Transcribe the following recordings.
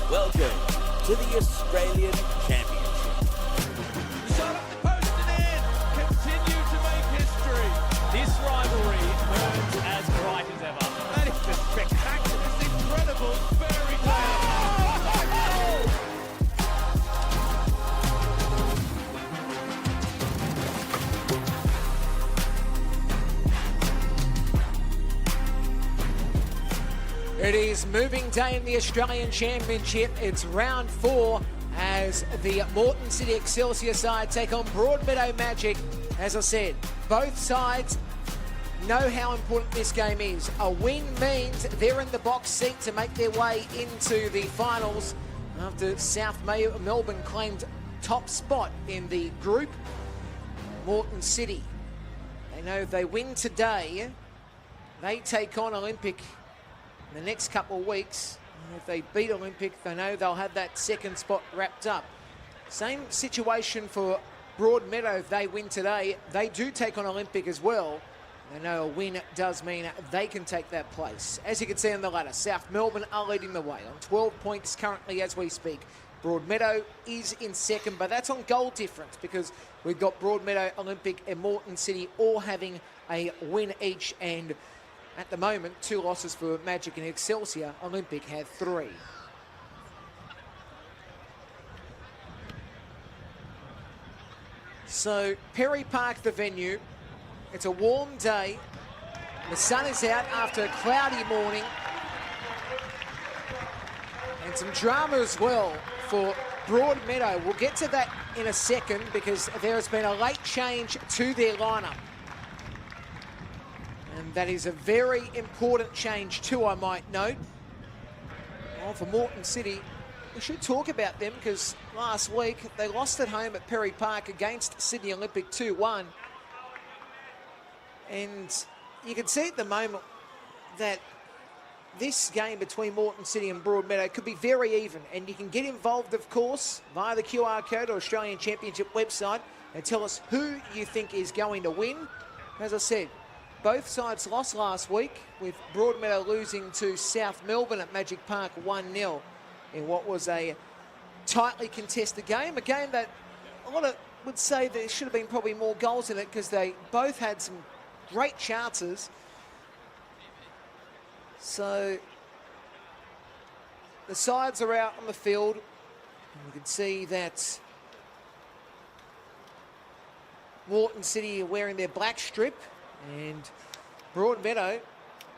Welcome to the Australian Championship. Shot up the post and in. Continue to make history. This rivalry burns as bright as ever. That is just spectacular. It's incredible fairy tale. It is moving day in the Australian Championship. It's round 4 as the Moreton City Excelsior side take on Broadmeadow Magic. As I said, both sides know how important this game is. A win means they're in the box seat to make their way into the finals after South Melbourne claimed top spot in the group. Moreton City, they know if they win today, they take on Olympic in the next couple of weeks. And if they beat Olympic, they know they'll have that second spot wrapped up. Same situation for Broadmeadow. If they win today, they do take on Olympic as well. They know a win does mean they can take that place. As you can see on the ladder, South Melbourne are leading the way on 12 points currently as we speak. Broadmeadow is in second, but that's on goal difference because we've got Broadmeadow, Olympic and Moreton City all having a win each, and at the moment 2 losses for Magic and Excelsior. Olympic have 3. So Perry Park, the venue. It's a warm day. The sun is out after a cloudy morning. And some drama as well for Broadmeadow. We'll get to that in a second because there has been a late change to their lineup. And that is a very important change too, I might note. Well, for Moreton City, we should talk about them because last week they lost at home at Perry Park against Sydney Olympic 2-1. And you can see at the moment that this game between Moreton City and Broadmeadow could be very even. And you can get involved, of course, via the QR code or Australian Championship website and tell us who you think is going to win. As I said, both sides lost last week, with Broadmeadow losing to South Melbourne at Magic Park 1-0 in what was a tightly contested game. A game that a lot of would say there should have been probably more goals in it because they both had some great chances. So the sides are out on the field. And you can see that Moreton City are wearing their black strip and Broadmeadow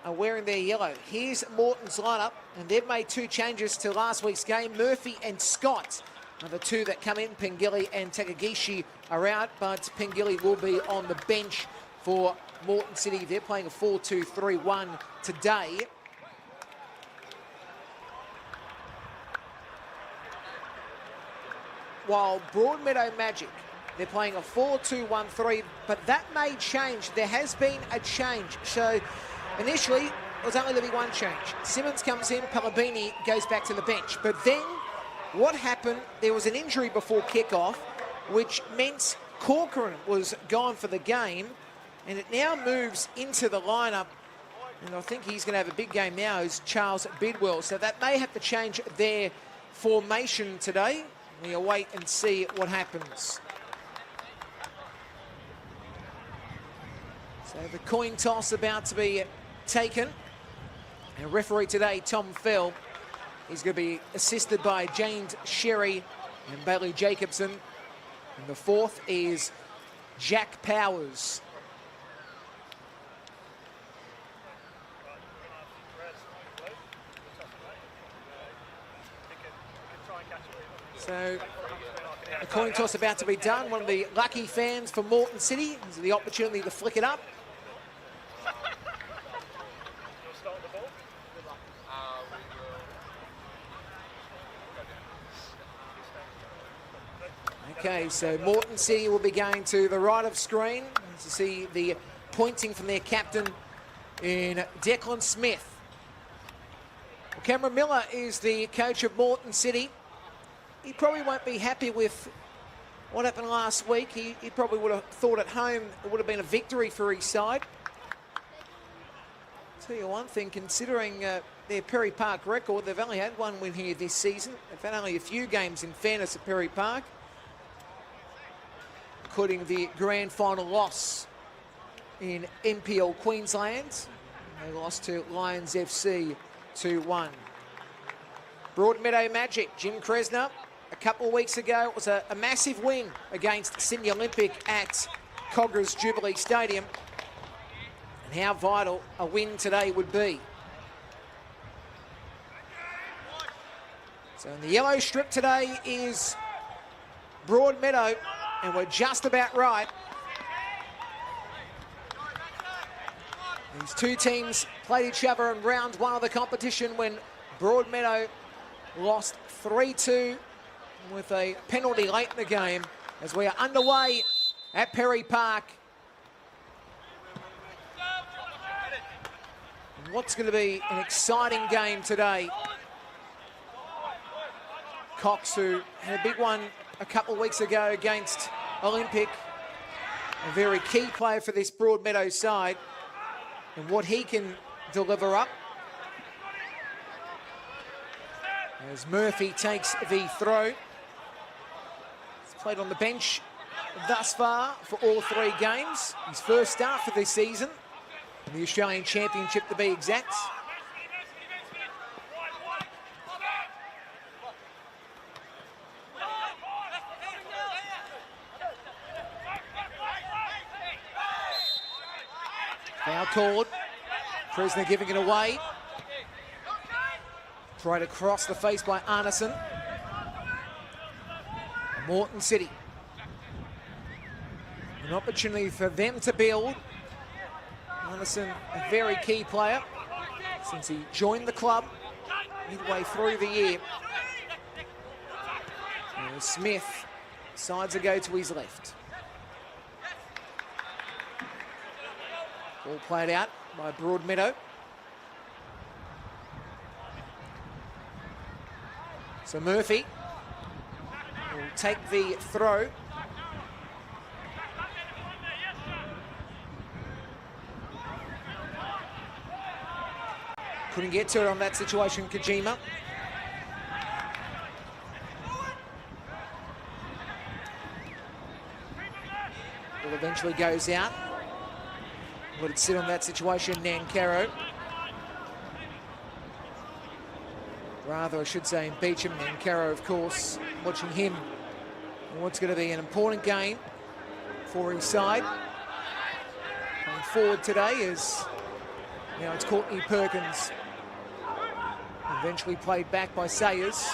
are wearing their yellow. Here's Moreton's lineup, and they've made 2 changes to last week's game. Murphy and Scott are the 2 that come in. Pengili and Takagishi are out, but Pengili will be on the bench for Moreton City. They're playing a 4-2-3-1 today. While Broadmeadow Magic, they're playing a 4-2-1-3, but that may change. There has been a change. So initially, it was only going to be 1 change. Simmons comes in, Palabini goes back to the bench. But then what happened, there was an injury before kickoff, which meant Corcoran was gone for the game, and it now moves into the lineup. And I think he's going to have a big game now, is Charles Bidwell. So that may have to change their formation today. We'll wait and see what happens. So the coin toss about to be taken. And referee today, Tom Fell, is going to be assisted by James Sherry and Bailey Jacobson. And the 4th is Jack Powers. So the coin toss about to be done. One of the lucky fans for Moreton City has the opportunity to flick it up. Okay, so Moreton City will be going to the right of screen to see the pointing from their captain in Declan Smith. Well, Cameron Miller is the coach of Moreton City. He probably won't be happy with what happened last week. He probably would have thought at home it would have been a victory for his side. Tell you one thing, considering their Perry Park record. They've only had one win here this season. They've had only a few games in fairness at Perry Park, including the grand final loss in NPL Queensland. They lost to Lions FC 2-1. Broadmeadow Magic, Jim Kresner, a couple of weeks ago, it was a massive win against Sydney Olympic at Coggers Jubilee Stadium. And how vital a win today would be. So in the yellow strip today is Broadmeadow, and we're just about right. These two teams played each other in round one of the competition when Broadmeadow lost 3-2 with a penalty late in the game, as we are underway at Perry Park. And what's going to be an exciting game today. Cox, who had a big one a couple of weeks ago against Olympic, a very key player for this Broadmeadow side, and what he can deliver up. As Murphy takes the throw. He's played on the bench thus far for all three games. His first start for this season, in the Australian Championship to be exact. Foul called. Prisoner giving it away. Tried across the face by Arneson. Moreton City. An opportunity for them to build. Arneson, a very key player since he joined the club midway through the year. And Smith decides to go to his left. Ball played out by Broadmeadow. So Murphy will take the throw. Couldn't get to it on that situation, Kojima. Ball eventually goes out. Let it sit on that situation, Nankaro. Rather, I should say, in Beecham. Nankaro, of course, watching him in what's going to be an important game for his side. Coming forward today is, now it's Courtney Perkins. Eventually played back by Sayers.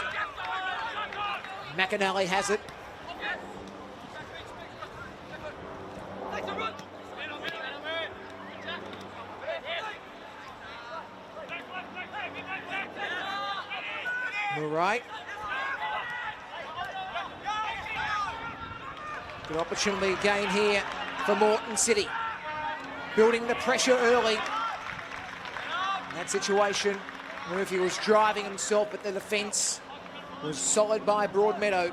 McAnally has it. Right. Good opportunity again here for Moreton City. Building the pressure early. In that situation, Murphy was driving himself, but the defence was solid by Broadmeadow.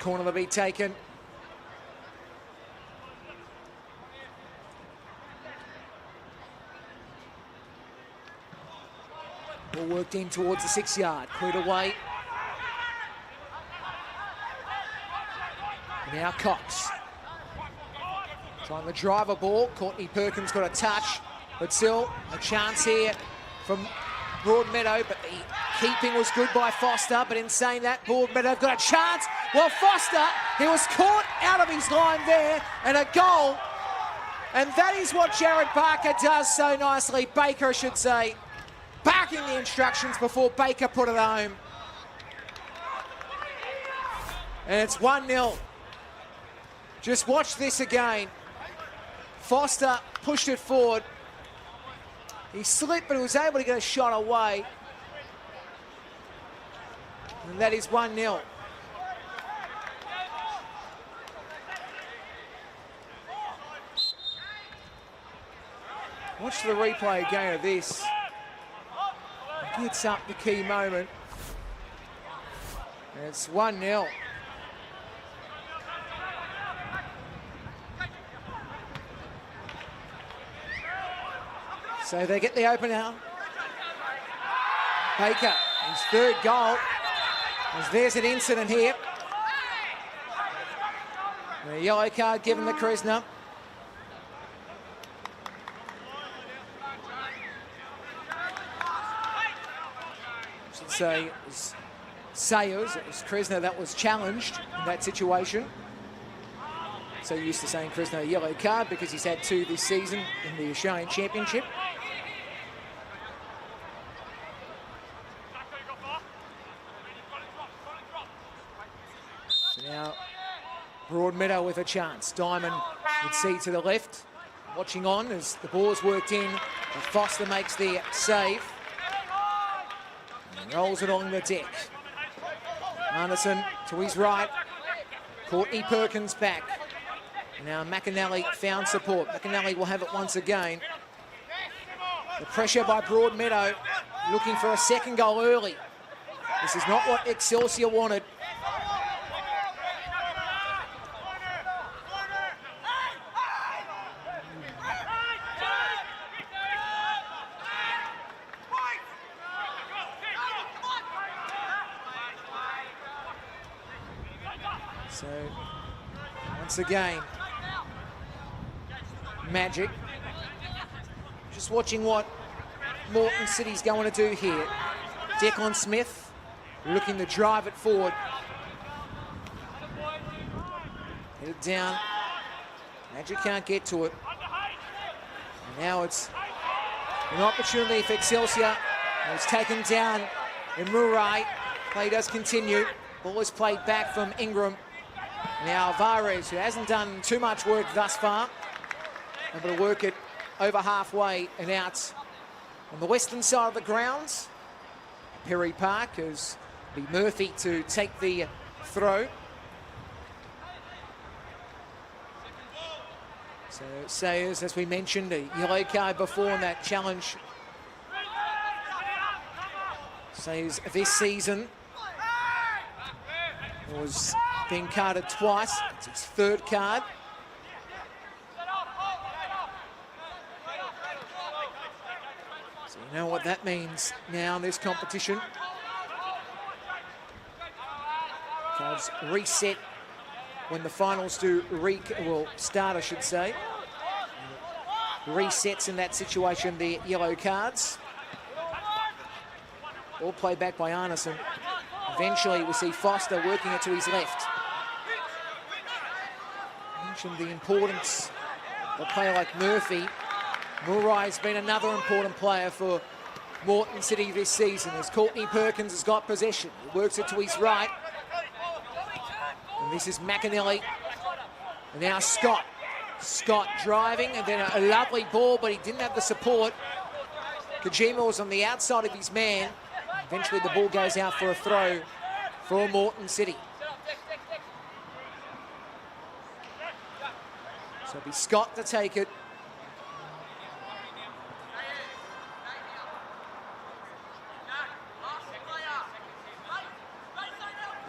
Corner to be taken. Ball worked in towards the 6 yard. Cleared away. Now Cox. Trying to drive a ball. Courtney Perkins got a touch, but still a chance here from Broadmeadow, but the keeping was good by Foster. But in saying that, Broadmeadow got a chance. Well, Foster, he was caught out of his line there, and a goal. And that is what Jared Barker does so nicely. Baker, I should say, barking the instructions before Baker put it home. And it's 1-0. Just watch this again. Foster pushed it forward. He slipped, but he was able to get a shot away. And that is 1-0. Watch the replay again of this. Gets up the key moment. And it's 1-0. So they get the opener. Baker, his third goal. As there's an incident here. And a yellow card given to Kresner. Should say it was Sayers, it was Kresner that was challenged in that situation. So used to saying Kresner a yellow card because he's had 2 this season in the Australian Championship. So now Broadmeadow with a chance. Diamond would see to the left. Watching on as the ball's worked in. And Foster makes the save. And rolls it along the deck. Anderson to his right. Courtney Perkins back. Now McAnally found support. McAnally will have it once again. The pressure by Broadmeadow, looking for a second goal early. This is not what Excelsior wanted. So, once again, Magic. Just watching what Moreton City's going to do here. Declan Smith looking to drive it forward. Hit it down. Magic can't get to it. And now it's an opportunity for Excelsior. It's taken down in Murray. Play does continue. Ball is played back from Ingram. Now Alvarez, who hasn't done too much work thus far, able to work it over halfway and out on the western side of the grounds. Perry Park as be Murphy to take the throw. So Sayers, as we mentioned, a yellow card before in that challenge. Sayers this season was being carded twice. It's his third card. So you know what that means now in this competition. Cards reset when the finals do start, I should say. Resets in that situation, the yellow cards. All played back by Arneson. Eventually we see Foster working it to his left. Mentioned the importance of a player like Murphy. Murray's been another important player for Moreton City this season as Courtney Perkins has got possession. He works it to his right. And this is McAnally. And now Scott. Scott driving and then a lovely ball, but he didn't have the support. Kojima was on the outside of his man. Eventually the ball goes out for a throw for Moreton City. So it'll be Scott to take it.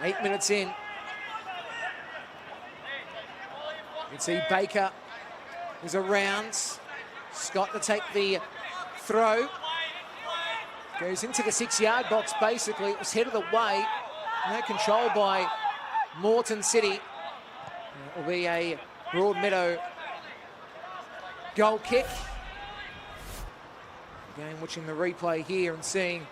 Eight minutes in. You can see Baker is around. Scott to take the throw. Goes into the 6-yard box, basically. It was headed away. No control by Moreton City. It will be a Broadmeadow goal kick. Again, watching the replay here and seeing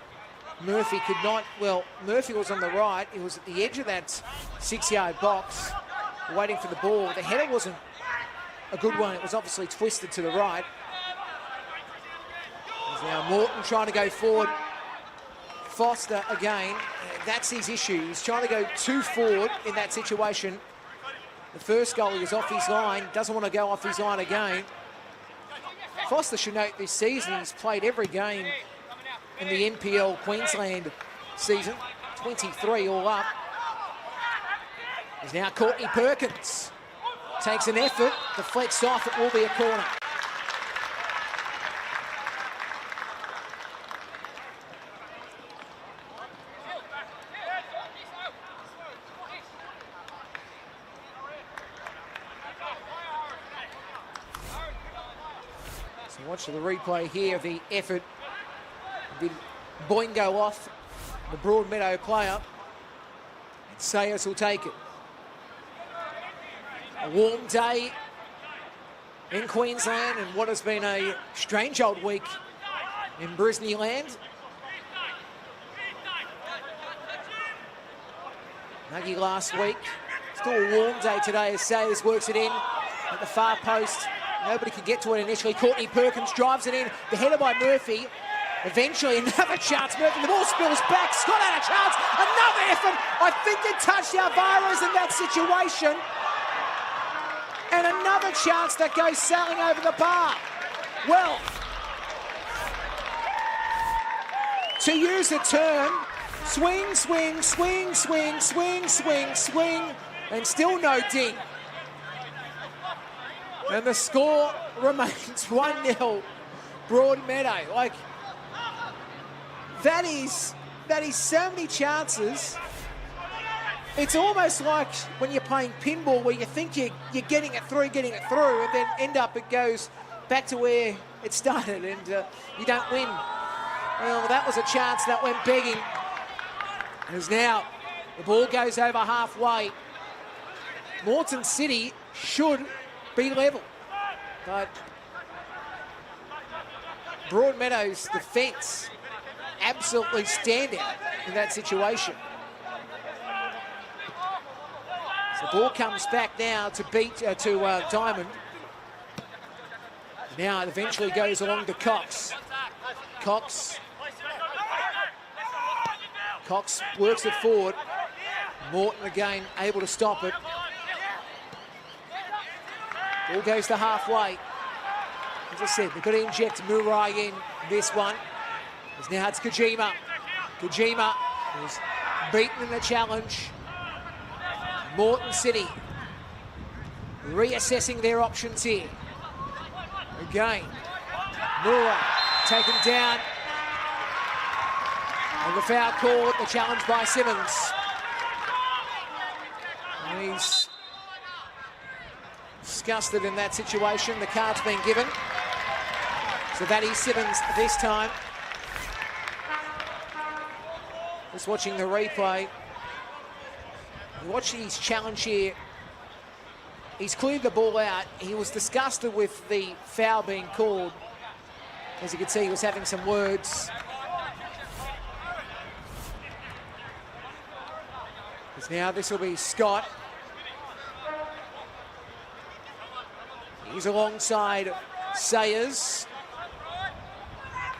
Murphy could not, well, Murphy was on the right. He was at the edge of that 6-yard box, waiting for the ball. The header wasn't a good one. It was obviously twisted to the right. There's now Moreton trying to go forward. Foster again, that's his issue. He's trying to go too forward in that situation. The first goal, he was off his line, doesn't want to go off his line again. Foster should note this season, he's played every game in the NPL Queensland season, 23 all up. There's now Courtney Perkins. Takes an effort, deflects off, it will be a corner. Watch the replay here of the effort. Did Boingo off the Broadmeadow player. And Sayers will take it. A warm day in Queensland and what has been a strange old week in Brisbane land. Nuggy last week. Still a warm day today as Sayers works it in at the far post. Nobody could get to it initially. Courtney Perkins drives it in. The header by Murphy. Eventually another chance. Murphy, the ball spills back. Scott had a chance. Another effort. I think they touched Alvarez in that situation. And another chance that goes sailing over the bar. Well, to use the term, swing, swing, swing, swing, swing, swing, swing, and still no ding. And the score remains 1-0 Broadmeadow. Like, that is so many chances. It's almost like when you're playing pinball where you think you're getting it through, and then end up it goes back to where it started and you don't win. Well, that was a chance that went begging. As now the ball goes over halfway. Moreton City should be level, but Broadmeadow's defence absolutely standout in that situation. So the ball comes back now to Diamond. Now it eventually goes along to Cox. Cox works it forward. Moreton again able to stop it. Ball goes to halfway. As I said, they've got to inject Murai in this one. As now it's Kojima. Kojima is beaten in the challenge. Moreton City reassessing their options here. Again, Murai taken down. And the foul called, the challenge by Simmons. And he's disgusted in that situation. The card's been given. So that is Simmons this time. Just watching the replay. Watch his challenge here. He's cleared the ball out. He was disgusted with the foul being called. As you can see, he was having some words. Because now this will be Scott. He's alongside Sayers.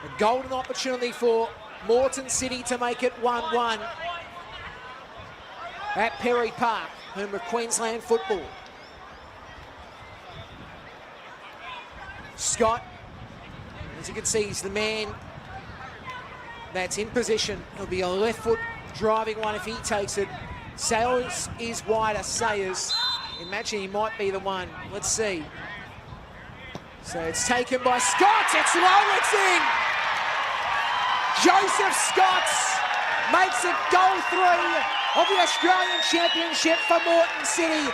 A golden opportunity for Moreton City to make it 1-1 at Perry Park, home of Queensland football. Scott, as you can see, he's the man that's in position. It'll be a left foot driving one if he takes it. Sayers is wider. Sayers, imagine he might be the one. Let's see. So it's taken by Scott. It's low, it's in. Joseph Scott makes it goal 3 of the Australian Championship for Moreton City.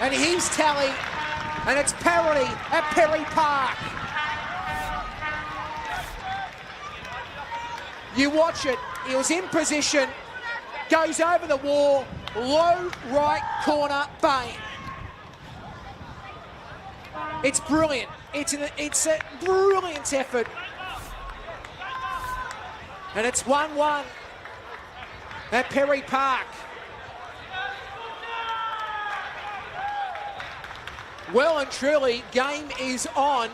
And he's tally. And it's parity at Perry Park. You watch it. He was in position. Goes over the wall. Low right corner, bang. It's brilliant. It's a brilliant effort. And it's 1-1 at Perry Park. Well and truly, game is on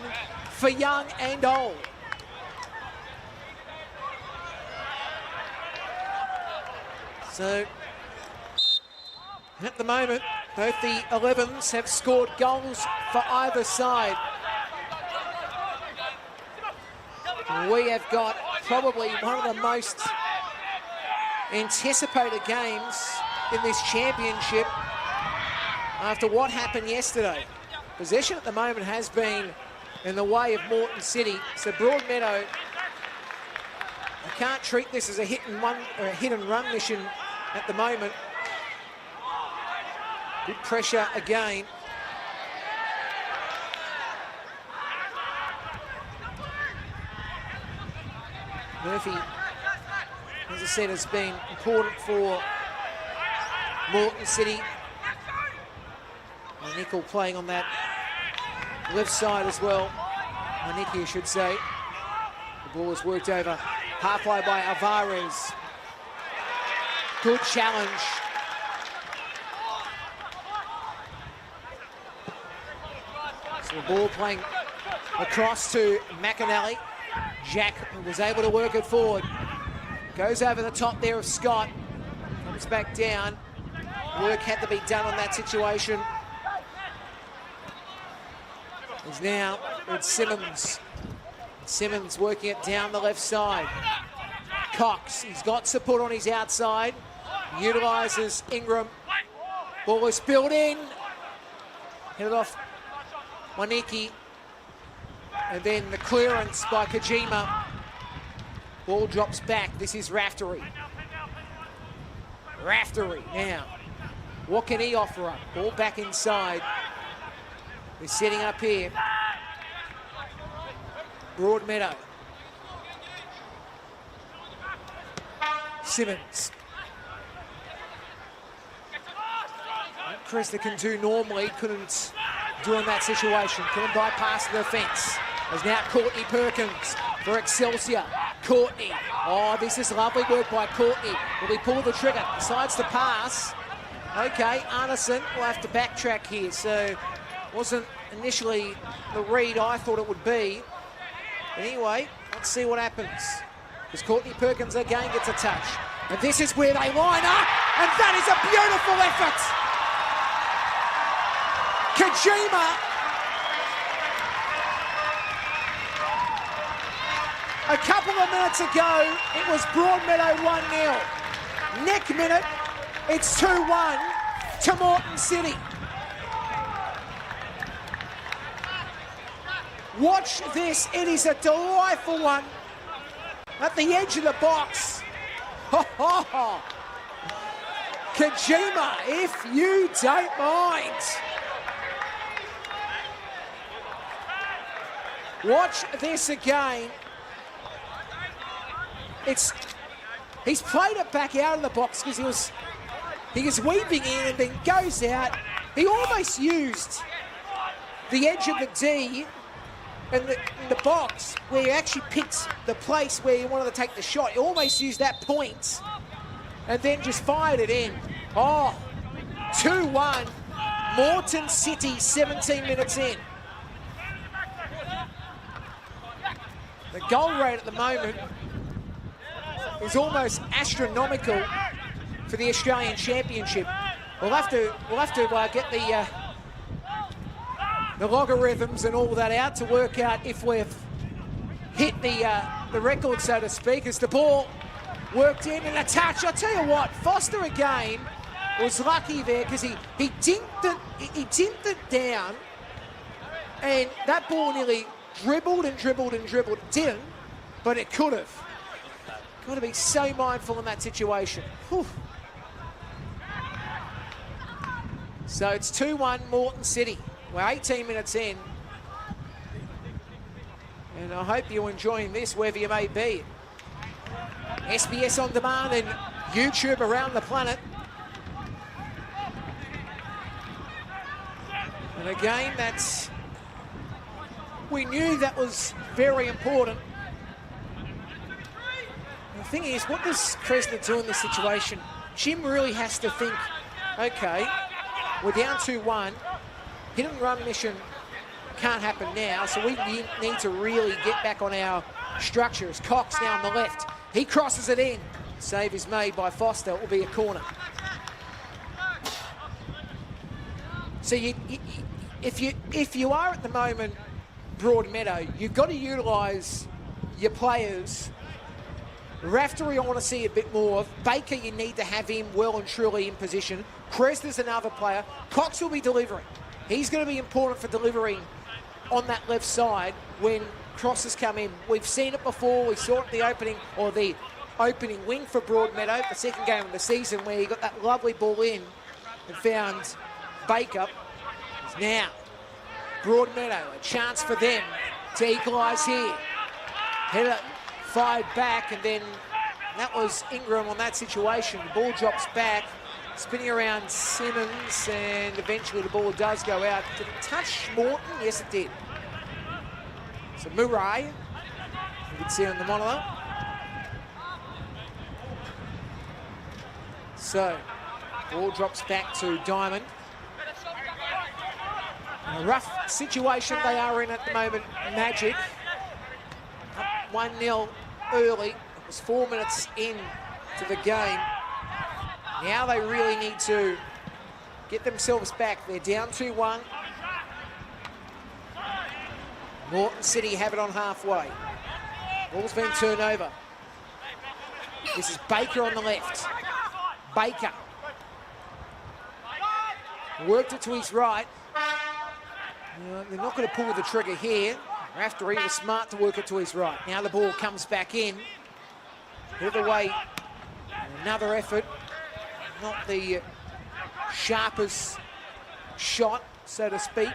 for young and old. So, at the moment, both the 11s have scored goals for either side. We have got probably one of the most anticipated games in this championship after what happened yesterday. Possession at the moment has been in the way of Moreton City, so Broadmeadow, you can't treat this as a hit and run mission at the moment. Good pressure again. Murphy, as I said, has been important for Moreton City. Nickel playing on that left side as well. Nicky, I should say. The ball is worked over halfway by Alvarez. Good challenge. So the ball playing across to McAnally. Jack was able to work it forward. Goes over the top there of Scott. Comes back down. Work had to be done on that situation. Is now it's Simmons. Simmons working it down the left side. Cox, he's got support on his outside. Utilises Ingram. Ball is spilled in. Headed off Waniki. And then the clearance by Kojima. Ball drops back. This is Raftery. Raftery now. What can he offer up? Ball back inside. They're setting up here. Broadmeadow. Simmons. Cresta can do normally, couldn't do in that situation. Couldn't bypass the fence. There's now Courtney Perkins for Excelsior. Courtney. Oh, this is lovely work by Courtney. Will he pull the trigger? Decides to pass. Okay, Arneson will have to backtrack here. So, wasn't initially the read I thought it would be. Anyway, let's see what happens. Because Courtney Perkins again gets a touch. And this is where they line up. And that is a beautiful effort. Kojima. A couple of minutes ago, it was Broadmeadow 1-0. Next minute, it's 2-1 to Moreton City. Watch this, it is a delightful one. At the edge of the box. Kojima, if you don't mind. Watch this again. He's played it back out of the box because he was weaving in and then goes out. He almost used the edge of the D in the box where he actually picked the place where he wanted to take the shot. He almost used that point and then just fired it in. Oh, 2-1, Moreton City, 17 minutes in. The goal rate at the moment is almost astronomical for the Australian Championship. We'll have to get the logarithms and all that out to work out if we've hit the record, so to speak, as the ball worked in and a touch. I'll tell you what, Foster again was lucky there because he dinked it down, and that ball nearly dribbled and dribbled and dribbled. It didn't, but it could have. Got to be so mindful in that situation. Whew. So it's 2-1 Moreton City. We're 18 minutes in. And I hope you're enjoying this wherever you may be. SBS On Demand and YouTube around the planet. And again, we knew that was very important. The thing is, what does Kresna do in this situation? Jim really has to think, okay, we're down 2-1. Hit and run mission can't happen now, so we need to really get back on our structures. Cox now on the left. He crosses it in. Save is made by Foster. It will be a corner. So if you are at the moment Broadmeadow, you've got to utilise your players. Raftery, I want to see a bit more of. Baker, you need to have him well and truly in position. Kresna's another player. Cox will be delivering. He's going to be important for delivering on that left side when crosses come in. We've seen it before. We saw it in the opening wing for Broadmeadow, the second game of the season, where he got that lovely ball in and found Baker. Now, Broadmeadow, a chance for them to equalise here. Header fired back, and then that was Ingram on that situation. The ball drops back, spinning around Simmons, and eventually the ball does go out. Did it touch Moreton? Yes, it did. So Murray, you can see on the monitor. So, ball drops back to Diamond. A rough situation they are in at the moment, Magic. Up 1-0 early. It was 4 minutes in to the game. Now they really need to get themselves back. They're down 2-1. Moreton City have it on halfway. Ball's been turned over. This is Baker on the left. Baker. Worked it to his right. They're not going to pull the trigger here. Raftery was smart to work it to his right. Now the ball comes back in. The other way, another effort. Not the sharpest shot, so to speak.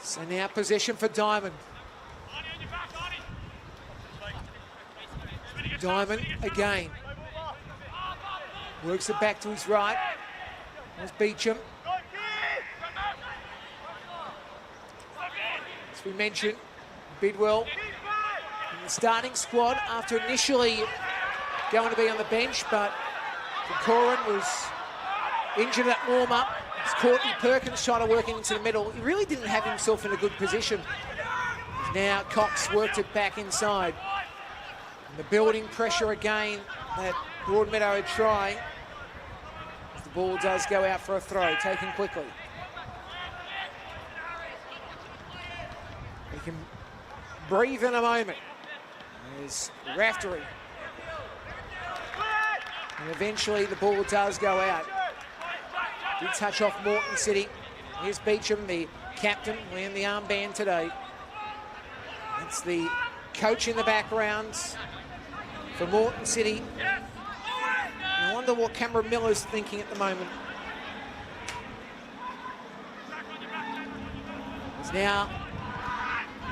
So now possession for Diamond. Diamond again. Works it back to his right. There's Beecham. As we mentioned, Bidwell in the starting squad after initially going to be on the bench, but Corin was injured at warm-up. It's Courtney Perkins trying to work into the middle. He really didn't have himself in a good position. Now Cox worked it back inside. And the building pressure again that Broadmeadow are trying. The ball does go out for a throw, taken quickly. We can breathe in a moment. There's Raftery. And eventually the ball does go out. Did touch off Moreton City. Here's Beecham, the captain, wearing the armband today. That's the coach in the background for Moreton City. I wonder what Cameron Miller's thinking at the moment. Now,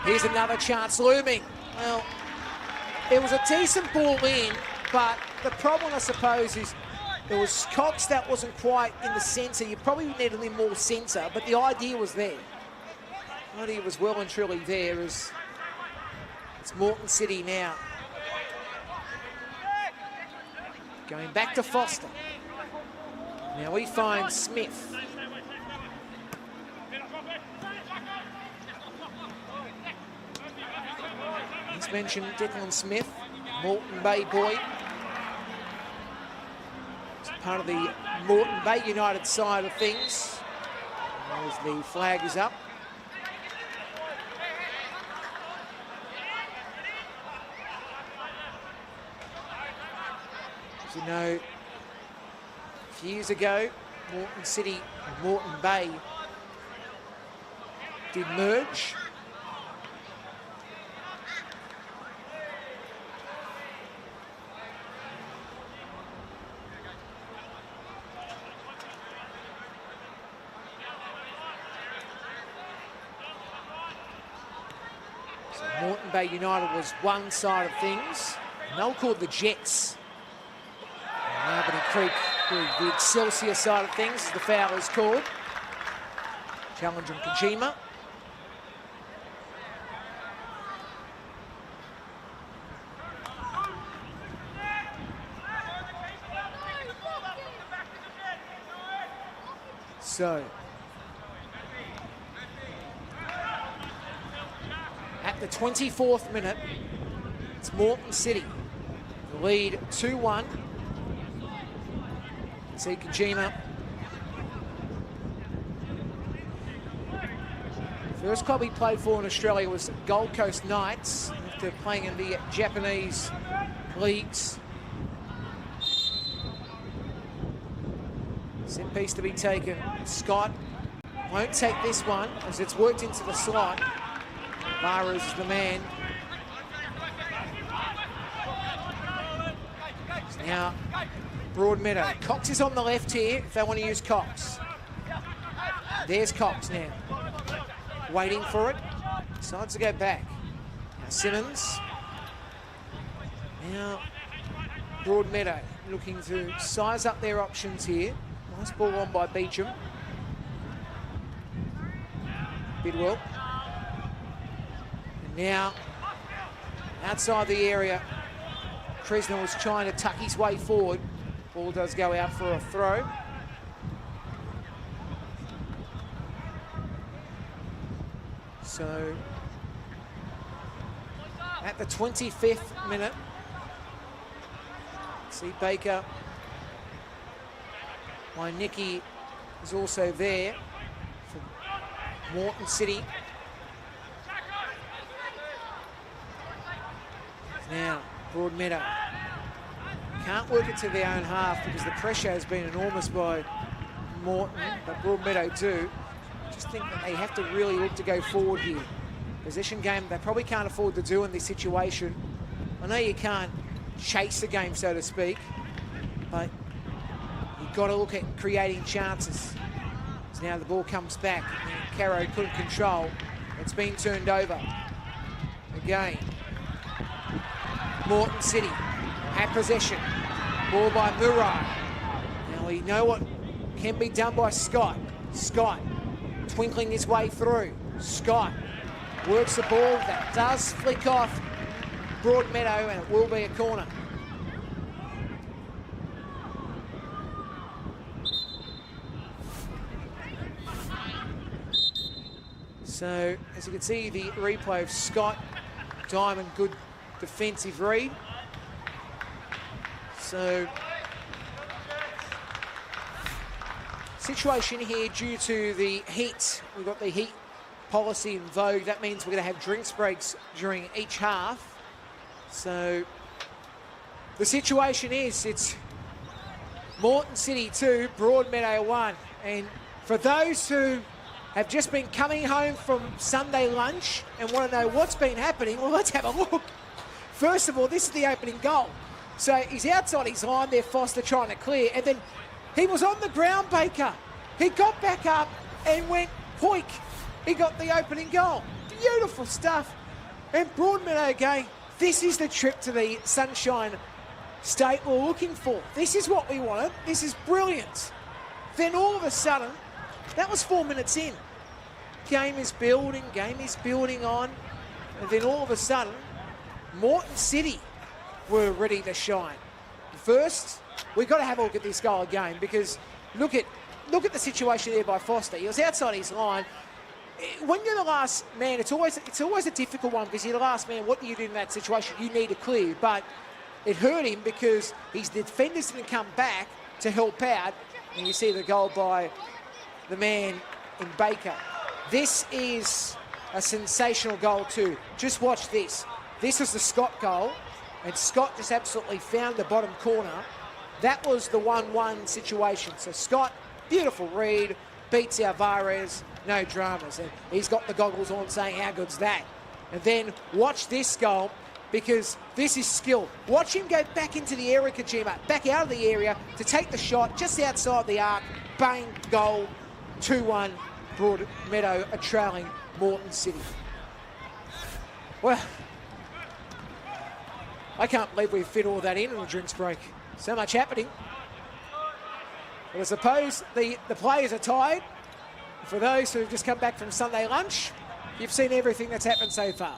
here's another chance looming. Well, it was a decent ball in, but the problem, I suppose, is there was Cox that wasn't quite in the centre. You probably need a little more centre, but the idea was there. The idea was well and truly there. It's Moreton City now. Going back to Foster. Now we find Smith. He's mentioned Declan Smith, Moreton Bay boy. It's part of the Moreton Bay United side of things. As the flag is up. As you know, a few years ago, Moreton City and Moreton Bay did merge. So Moreton Bay United was one side of things, and they were called the Jets. Albany Creek, the Excelsior side of things, as the foul is called. Challenge on Kojima. So, at the 24th minute, it's Moreton City. The lead 2-1. See Kojima. First club he played for in Australia was Gold Coast Knights, after playing in the Japanese leagues. Set piece to be taken. Scott won't take this one as it's worked into the slot. Barras is the man. Now, Broadmeadow. Cox is on the left here if they want to use Cox. There's Cox now. Waiting for it. Decides to go back. Now Simmons. Now Broadmeadow looking to size up their options here. Nice ball on by Beecham. Bidwell. And now, outside the area, Kresner was trying to tuck his way forward. Ball does go out for a throw. So, at the 25th minute, see Baker. Nicky is also there for Moreton City. Now, Broadmeadow can't work it to their own half because the pressure has been enormous by Moreton, but Broadmeadow do. I just think that they have to really look to go forward here. Possession game, they probably can't afford to do in this situation. I know you can't chase the game, so to speak, but you've got to look at creating chances. So now the ball comes back. Caro couldn't control. It's been turned over. Again, Moreton City at possession. Ball by Murray. Now we know what can be done by Scott. Scott twinkling his way through. Scott works the ball. That does flick off Broadmeadow, and it will be a corner. So, as you can see, the replay of Scott, Diamond, good defensive read. So, situation here due to the heat. We've got the heat policy in vogue. That means we're going to have drinks breaks during each half. So, the situation is it's Moreton City 2, Broadmeadow 1. And for those who have just been coming home from Sunday lunch and want to know what's been happening, well, let's have a look. First of all, this is the opening goal. So he's outside his line there, Foster trying to clear, and then he was on the ground, Baker. He got back up and went poik. He got the opening goal. Beautiful stuff. And Broadmeadow again, this is the trip to the Sunshine State we're looking for. This is what we wanted. This is brilliant. Then all of a sudden, that was 4 minutes in. Game is building on. And then all of a sudden, Moreton City were ready to shine. First, we've got to have a look at this goal again because look at the situation there by Foster. He was outside his line. When you're the last man, it's always a difficult one because you're the last man. What do you do in that situation? You need to clear. But it hurt him because his defenders didn't come back to help out. And you see the goal by the man in Baker. This is a sensational goal too. Just watch this. This is the Scott goal, and Scott just absolutely found the bottom corner. That was the 1-1 situation. So Scott, beautiful read, beats Alvarez, no dramas. And he's got the goggles on saying, how good's that? And then watch this goal, because this is skill. Watch him go back into the area, Kojima, back out of the area to take the shot just outside the arc. Bang, goal, 2-1, Broadmeadow are trailing Moreton City. Well, I can't believe we fit all that in a drinks break. So much happening. But I suppose the players are tired. For those who've just come back from Sunday lunch, you've seen everything that's happened so far.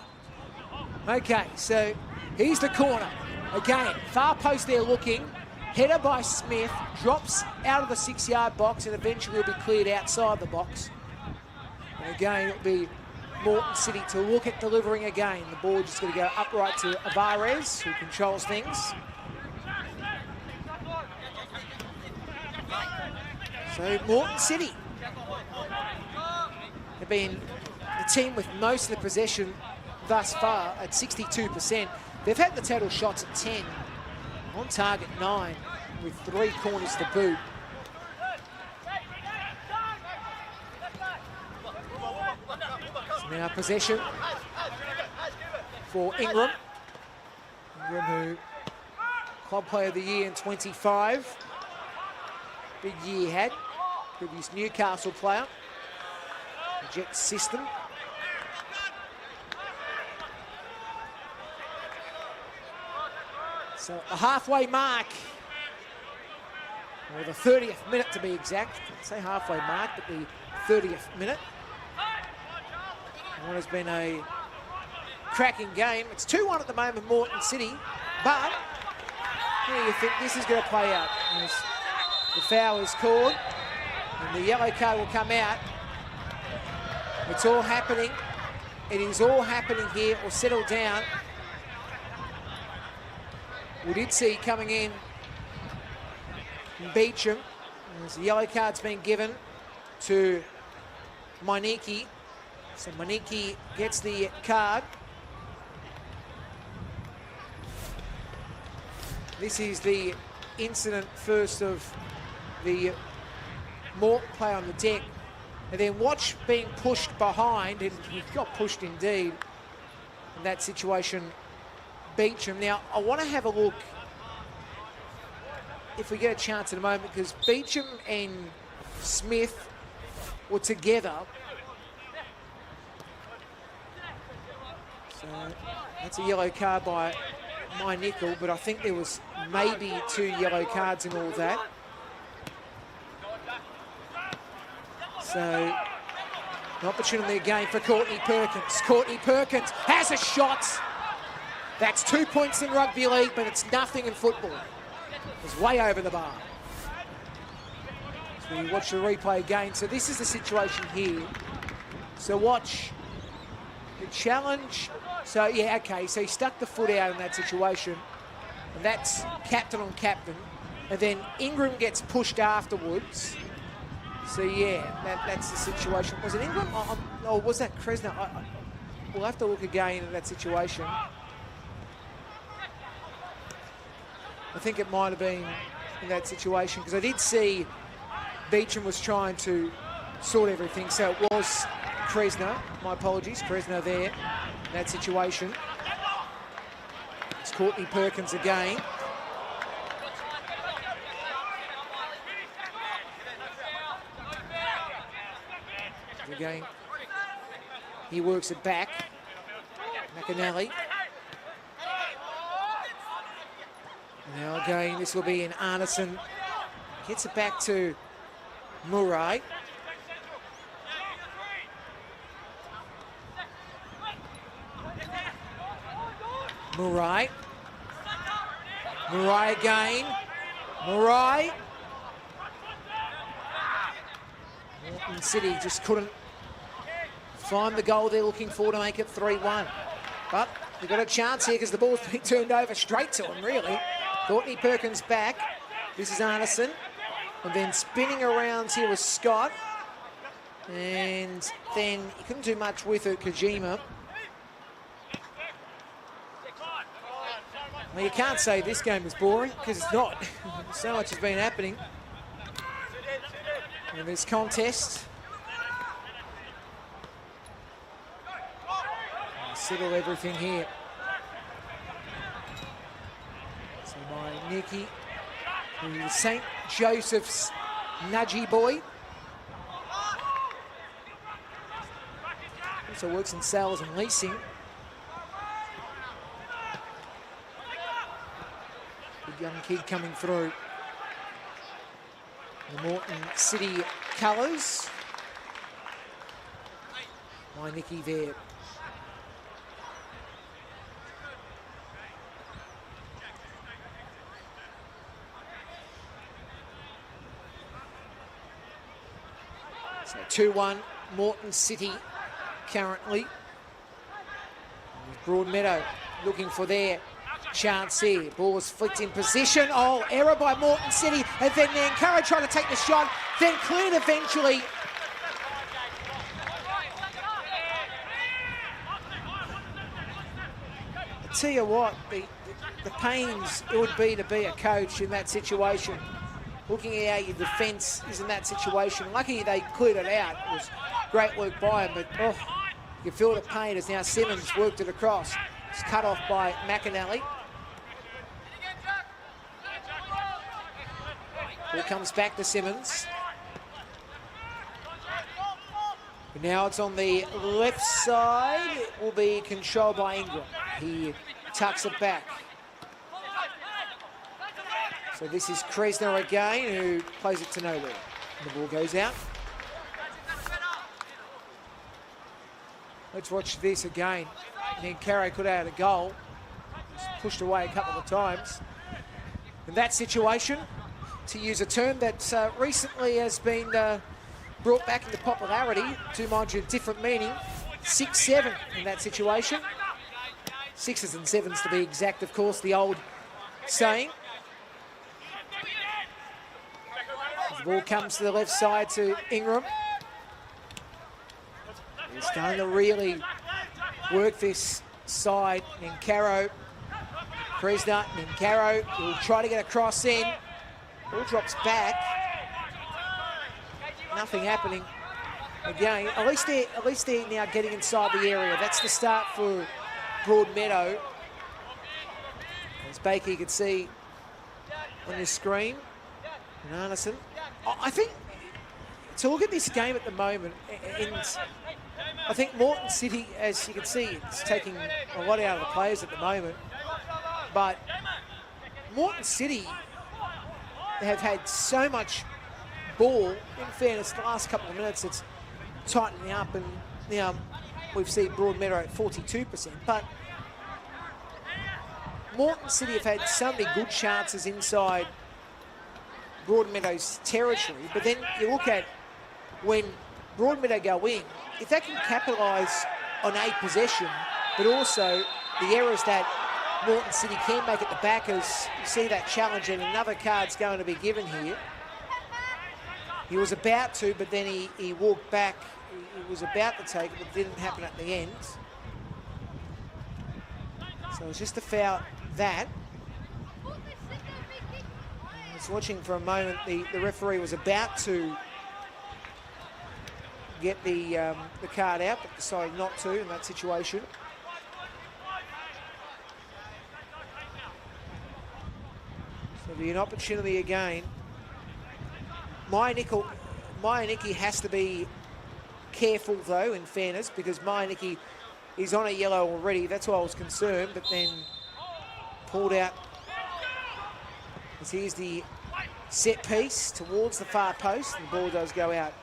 Okay, so here's the corner. Again, far post there looking. Header by Smith, drops out of the 6-yard box and eventually will be cleared outside the box. And again, it'll be Moreton City to look at delivering again. The ball just going to go upright to Alvarez, who controls things. So Moreton City have been the team with most of the possession thus far at 62%. They've had the total shots at 10, on target 9, with 3 corners to boot. So now possession for Ingram. Ingram, who club player of the year in 25. Big year had. Previous Newcastle player. jet system. So at the halfway mark, or the 30th minute to be exact, I'd say halfway mark, but the 30th minute. What has been a cracking game. It's 2-1 at the moment, Moreton City, but how do you think this is going to play out? As the foul is called and the yellow card will come out. It's all happening. It is all happening here. Or settle down. We did see coming in Beecham. As the yellow card's been given to Mainiki. So Mainiki gets the card. This is the incident first of the Moreton play on the deck. And then watch being pushed behind, and he got pushed indeed in that situation, Beecham. Now, I want to have a look, if we get a chance in a moment, because Beecham and Smith were together. So that's a yellow card by Nickel, but I think there was maybe 2 yellow cards in all that. So, an opportunity again for Courtney Perkins. Courtney Perkins has a shot. That's 2 points in rugby league, but it's nothing in football. It's way over the bar. So you watch the replay again. So this is the situation here. So watch the challenge. So, yeah, okay, so he stuck the foot out in that situation. And that's captain on captain. And then Ingram gets pushed afterwards. So, yeah, that's the situation. Was it Ingram? Or was that Kresner? We'll have to look again at that situation. I think it might have been in that situation, because I did see Beecham was trying to sort everything. So it was Kresner. My apologies, Kresner there in that situation. It's Courtney Perkins again. Again, he works it back. McAnally. Now again, this will be in Arneson. Gets it back to Murray. Murray. Murray again. Murray. Moreton City just couldn't find the goal they're looking for to make it 3-1. But they've got a chance here because the ball's been turned over straight to them, really. Courtney Perkins back. This is Arneson. And then spinning around here was Scott. And then he couldn't do much with it, Kojima. Well, you can't say this game is boring, because it's not. So much has been happening in this contest. Settle everything here. So by Nicky, the St. Joseph's nudgy boy. Also works in sales and leasing. Good young kid coming through. The Moreton City colours. My Nicky there. So 2-1 Moreton City currently. Broadmeadow looking for their chance here. Ball's flicked in position. Oh, error by Moreton City. And then Nankara trying to take the shot. Then cleared eventually. I tell you what, the pains it would be to be a coach in that situation. Looking at how your defence is in that situation. Lucky they cleared it out. It was great work by him, but oh, you feel the pain as now Simmons worked it across. It's cut off by McAnally. Ball comes back to Simmons. Now it's on the left side. It will be controlled by Ingram. He tucks it back. So this is Kresner again, who plays it to nowhere. And the ball goes out. Let's watch this again. Ninkaro could have had a goal. He's pushed away a couple of times. In that situation, to use a term that recently has been brought back into popularity, to mind you, different meaning, 6-7 in that situation. 6s and 7s to be exact, of course, the old saying. As the ball comes to the left side to Ingram. He's starting to really work this side. Ninkaro, Kresner, Ninkaro will try to get a cross in. Ball drops back. Nothing happening. Again, at least they're now getting inside the area. That's the start for Broadmeadow. As Baker, you can see on your screen, and Arneson. I think to look at this game at the moment, and I think Moreton City, as you can see, it's taking a lot out of the players at the moment. But Moreton City have had so much ball. In fairness, the last couple of minutes, it's tightening up, and now we've seen Broadmeadow at 42%. But Moreton City have had so many good chances inside Broadmeadow's territory. But then you look at when Broadmeadow go in, if they can capitalise on a possession, but also the errors that Moreton City can make at the back, as you see that challenge, and another card's going to be given here. He was about to, but then he walked back. He was about to take it, but it didn't happen at the end. So it was just a foul that. I was watching for a moment. The referee was about to get the card out, but decided not to in that situation. So there'll be an opportunity again. Mayaniki has to be careful, though, in fairness, because Mayaniki is on a yellow already. That's why I was concerned, but then pulled out. As here's the set piece towards the far post, and the ball does go out.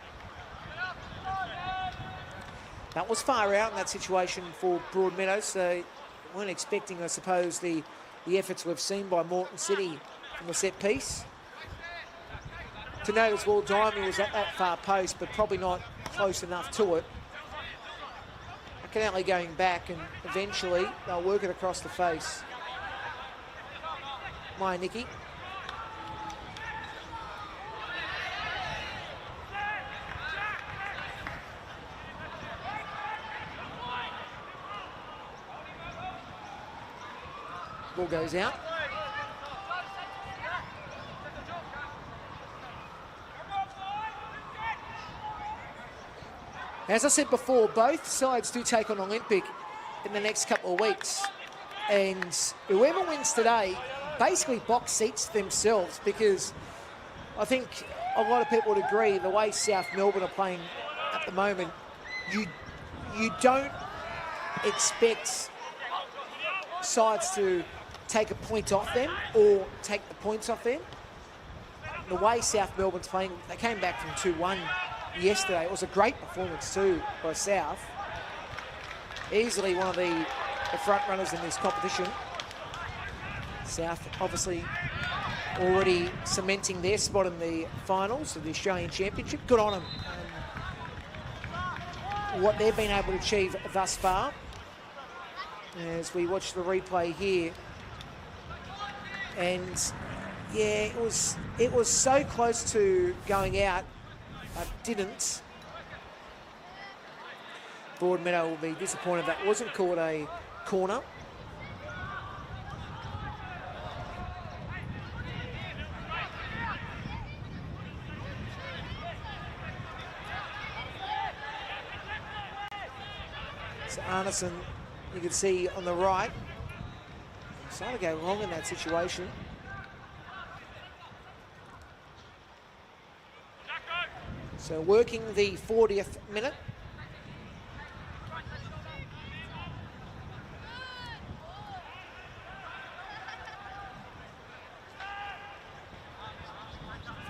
That was far out in that situation for Broadmeadow, so weren't expecting, I suppose, the efforts we've seen by Moreton City from the set piece. To note as well, Diamond was at that far post, but probably not close enough to it. Accidentally going back, and eventually they'll work it across the face. Mayaniki. Ball goes out. As I said before, both sides do take on Olympic in the next couple of weeks. And whoever wins today basically box seats themselves, because I think a lot of people would agree the way South Melbourne are playing at the moment, you don't expect sides to take a point off them or take the points off them. The way South Melbourne's playing, they came back from 2-1 yesterday. It was a great performance too by South. Easily one of the front runners in this competition. South obviously already cementing their spot in the finals of the Australian Championship. Good on them. What they've been able to achieve thus far. As we watch the replay here. And yeah, it was so close to going out. Didn't. Broadmeadow will be disappointed that wasn't called a corner. So Arneson, you can see on the right, starting to go wrong in that situation. So working the 40th minute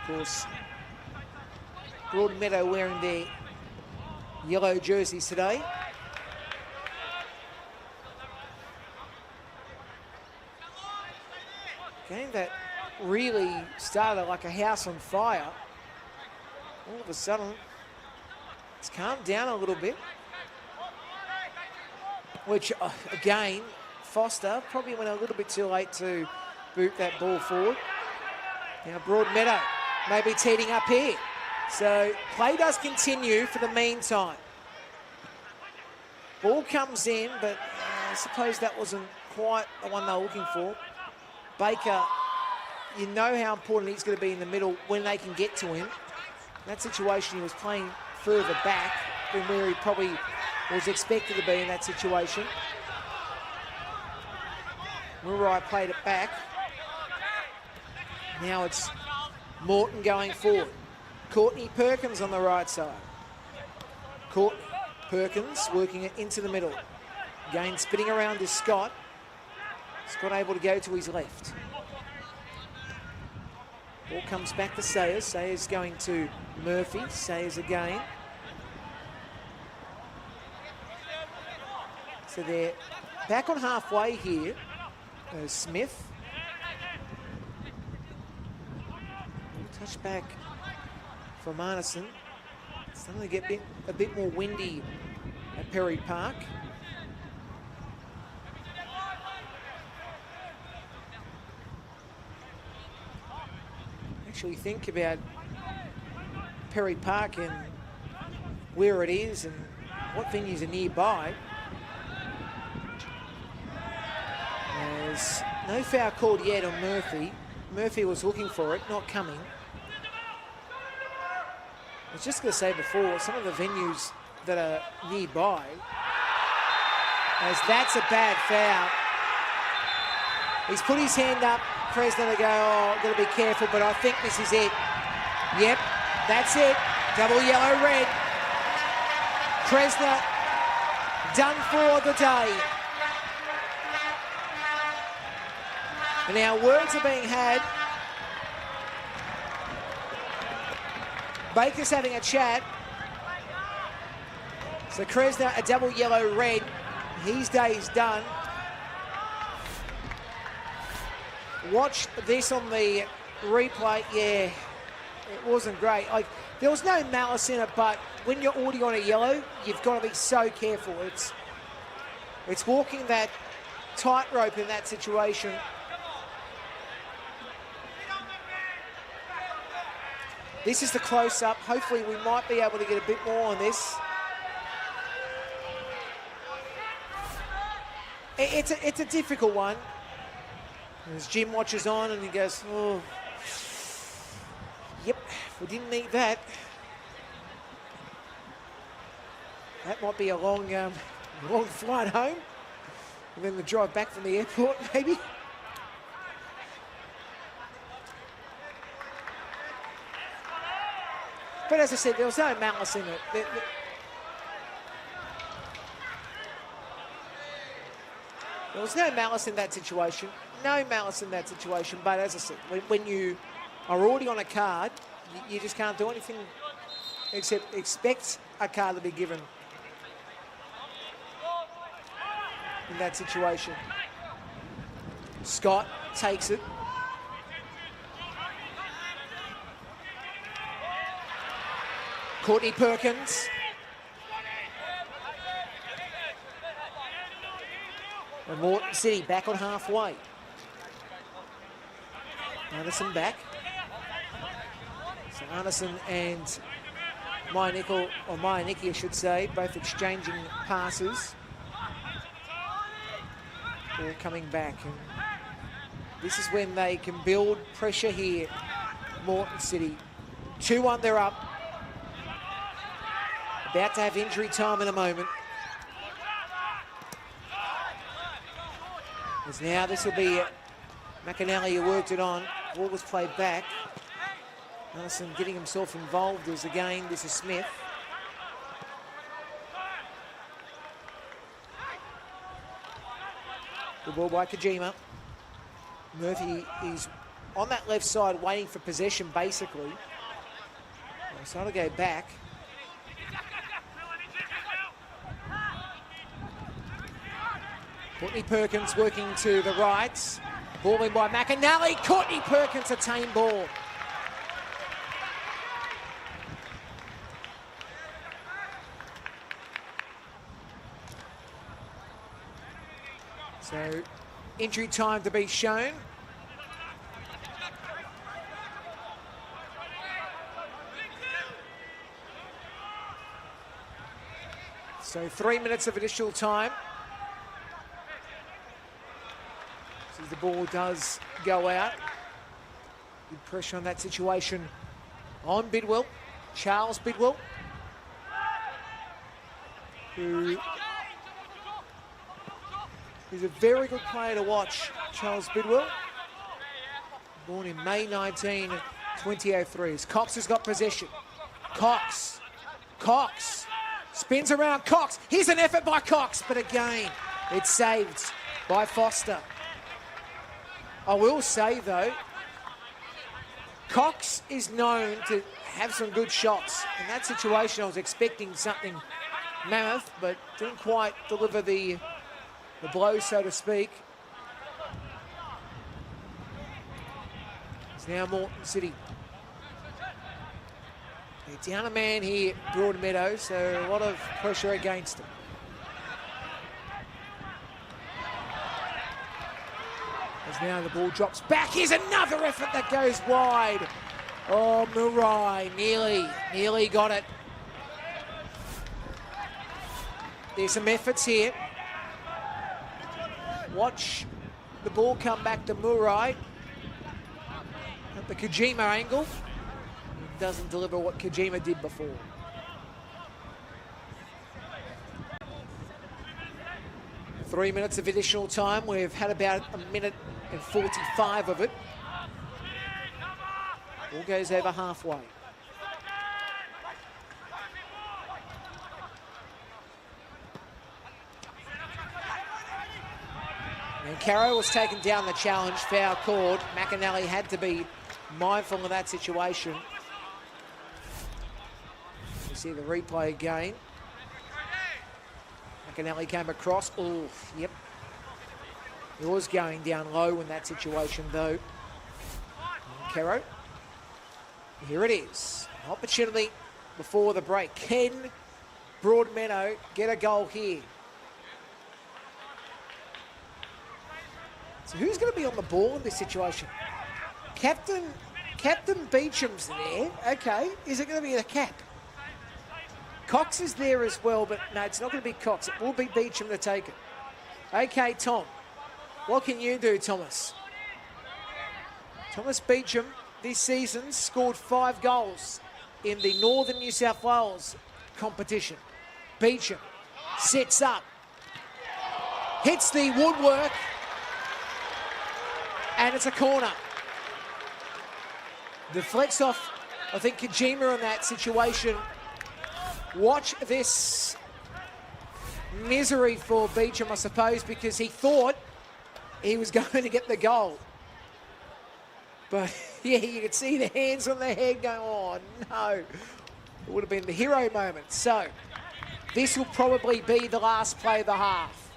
Of course, Broadmeadow wearing their yellow jerseys today. Game that really started like a house on fire. All of a sudden, it's calmed down a little bit. Which, again, Foster probably went a little bit too late to boot that ball forward. Now Broadmeadow maybe teeing up here. So play does continue for the meantime. Ball comes in, but I suppose that wasn't quite the one they were looking for. Baker, you know how important he's going to be in the middle when they can get to him. In that situation, he was playing further back than where he probably was expected to be in that situation. Murray played it back. Now it's Moreton going forward. Courtney Perkins on the right side. Courtney Perkins working it into the middle. Again, spinning around is Scott. Scott able to go to his left. Ball comes back to Sayers. Sayers going to Murphy. Sayers again. So they're back on halfway here. Smith. Touch back from Arneson. Suddenly get a bit more windy at Perry Park. Actually think about Perry Park and where it is and what venues are nearby. There's no foul called yet on Murphy. Murphy was looking for it, not coming. I was just going to say before, some of the venues that are nearby, as that's a bad foul. He's put his hand up, Fresno to go, oh, got to be careful, but I think this is it. Yep, that's it. Double yellow red. Fresno done for the day. And now words are being had. Baker's having a chat. So Kresna, a double yellow red. His day's done. Watch this on the replay. Yeah, it wasn't great. Like, there was no malice in it, but when you're already on a yellow, you've got to be so careful. It's walking that tightrope in that situation. This is the close-up. Hopefully we might be able to get a bit more on this. It's a difficult one. As Jim watches on and he goes, oh, yep, we didn't need that. That might be a long flight home. And then the drive back from the airport, maybe. But as I said, there was no malice in it. There was no malice in that situation. No malice in that situation. But as I said, when you are already on a card, you just can't do anything except expect a card to be given in that situation. Scott takes it. Courtney Perkins. And Moreton City back on halfway. Anderson back. So Anderson and Maya-Nickel, or Maya-Nicki I should say, both exchanging passes. All coming back. And this is when they can build pressure here. Moreton City. 2-1 they're up. About to have injury time in a moment. As now this will be McAnally who worked it on. Ball was played back. Anderson getting himself involved as again, this is Smith. Good ball by Kojima. Murphy is on that left side waiting for possession, basically. So I'll go back. Courtney Perkins working to the right. Ball in by McAnally. Courtney Perkins, a tame ball. So, injury time to be shown. So 3 minutes of additional time. As the ball does go out. Good pressure on that situation on Bidwell. Charles Bidwell, who is a very good player to watch. Charles Bidwell, born in May 19, 2003. Cox has got possession. Cox spins around. Cox, here's an effort by Cox, but again, it's saved by Foster. I will say, though, Cox is known to have some good shots. In that situation, I was expecting something mammoth, but didn't quite deliver the blow, so to speak. It's now Moreton City. They're down a man here, Broadmeadow, so a lot of pressure against them. As now the ball drops back. Here's another effort that goes wide. Oh, Murray nearly got it. There's some efforts here. Watch the ball come back to Murray at the Kojima angle. It doesn't deliver what Kojima did before. Three minutes of additional time. We've had about a minute and 45 of it. Ball goes over halfway. And Caro was taken down the challenge, foul called. McAnally had to be mindful of that situation. You see the replay again. McAnally came across. Oh, yep. He was going down low in that situation, though. Caro. Here it is. Opportunity before the break. Can Broadmeadow get a goal here? So who's going to be on the ball in this situation? Captain Beecham's there. Okay. Is it going to be the cap? Cox is there as well, but no, it's not going to be Cox. It will be Beecham to take it. Okay, Tom. What can you do, Thomas? Thomas Beecham this season scored 5 goals in the Northern New South Wales competition. Beecham sets up, hits the woodwork, and it's a corner. Deflects off, I think, Kojima in that situation. Watch this misery for Beecham, I suppose, because he thought he was going to get the goal. But, yeah, you could see the hands on the head going, oh, no. It would have been the hero moment. So, this will probably be the last play of the half.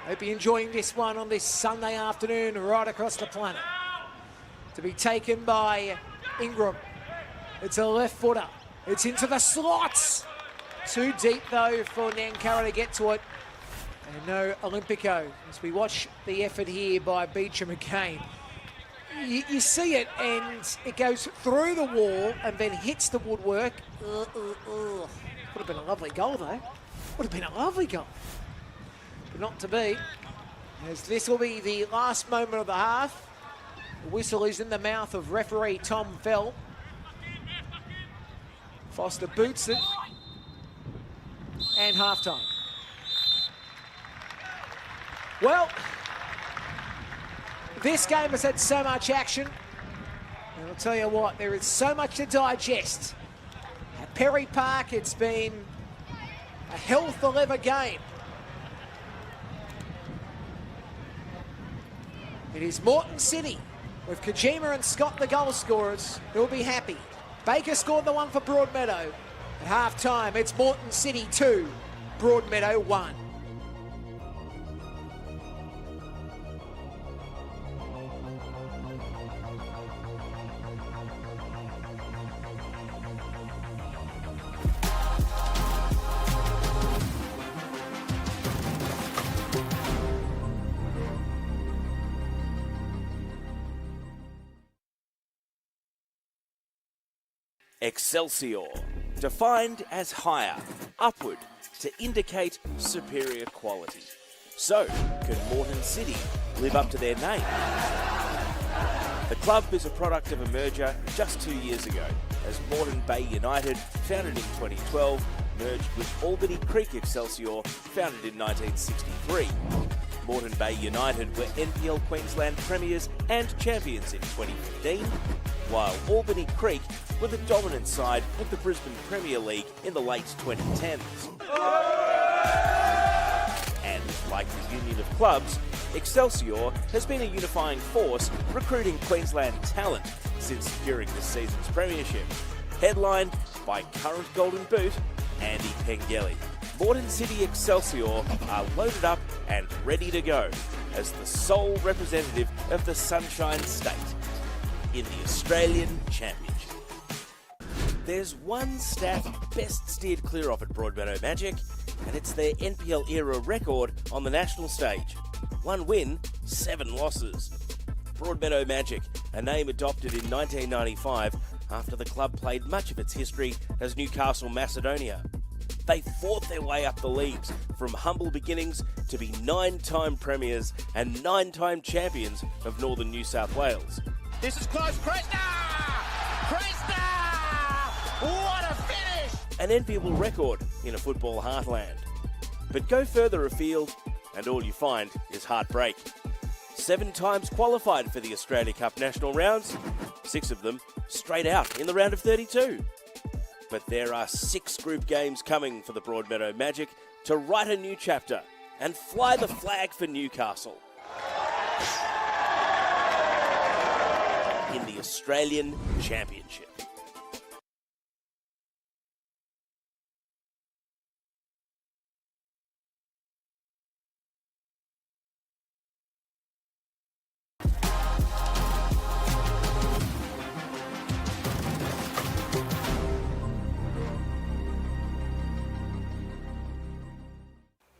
Hope you're enjoying this one on this Sunday afternoon right across the planet. To be taken by Ingram. It's a left footer. It's into the slots. Too deep, though, for Nankara to get to it. And no Olympico. As we watch the effort here by Beecham again. You see it, and it goes through the wall and then hits the woodwork. Would have been a lovely goal, though. Would have been a lovely goal. But not to be. As this will be the last moment of the half. The whistle is in the mouth of referee Tom Fell. Foster boots it. And halftime. Well, this game has had so much action. And I'll tell you what, there is so much to digest. At Perry Park, it's been a hell for leather game. It is Moreton City with Kojima and Scott the goal scorers who will be happy. Baker scored the one for Broadmeadow. At half-time, it's Moreton City 2, Broadmeadow 1. Excelsior, defined as higher, upward, to indicate superior quality. So, can Moreton City live up to their name? The club is a product of a merger just 2 years ago, as Moreton Bay United, founded in 2012, merged with Albany Creek Excelsior, founded in 1963. Moreton Bay United were NPL Queensland premiers and champions in 2015, while Albany Creek were the dominant side of the Brisbane Premier League in the late 2010s. And like the union of clubs, Excelsior has been a unifying force recruiting Queensland talent since securing this season's premiership, headlined by current Golden Boot Andy Pengelly. Moreton City Excelsior are loaded up and ready to go as the sole representative of the Sunshine State in the Australian Championship. There's one stat best steered clear of at Broadmeadow Magic, and it's their NPL era record on the national stage. 1 win, 7 losses. Broadmeadow Magic, a name adopted in 1995 after the club played much of its history as Newcastle Macedonia. They fought their way up the leagues from humble beginnings to be 9-time premiers and 9-time champions of Northern New South Wales. This is close. Cresta! Cresta! What a finish! An enviable record in a football heartland. But go further afield and all you find is heartbreak. 7 times qualified for the Australia Cup national rounds, 6 of them straight out in the round of 32. But there are 6 group games coming for the Broadmeadow Magic to write a new chapter and fly the flag for Newcastle in the Australian Championship.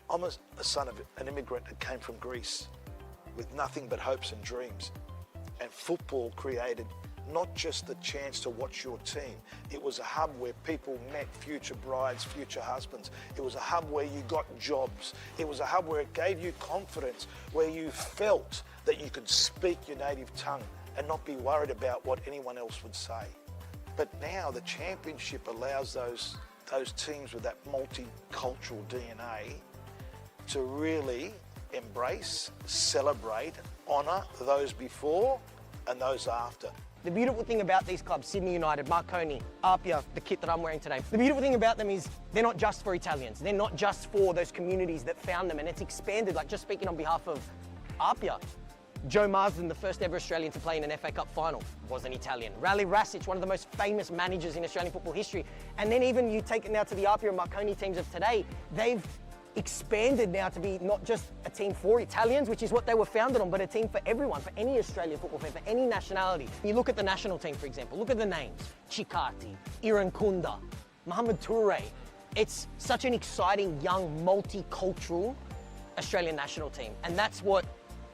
I'm a son of an immigrant that came from Greece with nothing but hopes and dreams. And football created not just the chance to watch your team, it was a hub where people met future brides, future husbands. It was a hub where you got jobs. It was a hub where it gave you confidence, where you felt that you could speak your native tongue and not be worried about what anyone else would say. But now the championship allows those teams with that multicultural DNA to really embrace, celebrate, honour those before and those after. The beautiful thing about these clubs, Sydney United, Marconi, Apia, the kit that I'm wearing today, the beautiful thing about them is they're not just for Italians. They're not just for those communities that found them, and it's expanded. Like, just speaking on behalf of Apia, Joe Marsden, the first ever Australian to play in an FA Cup final, was an Italian. Rally Rasic, one of the most famous managers in Australian football history. And then even you take it now to the Apia and Marconi teams of today, they've expanded now to be not just a team for Italians, which is what they were founded on, but a team for everyone, for any Australian football fan, for any nationality. You look at the national team, for example, look at the names. Chikati, Irankunda, Mohamed Toure. It's such an exciting, young, multicultural Australian national team. And that's what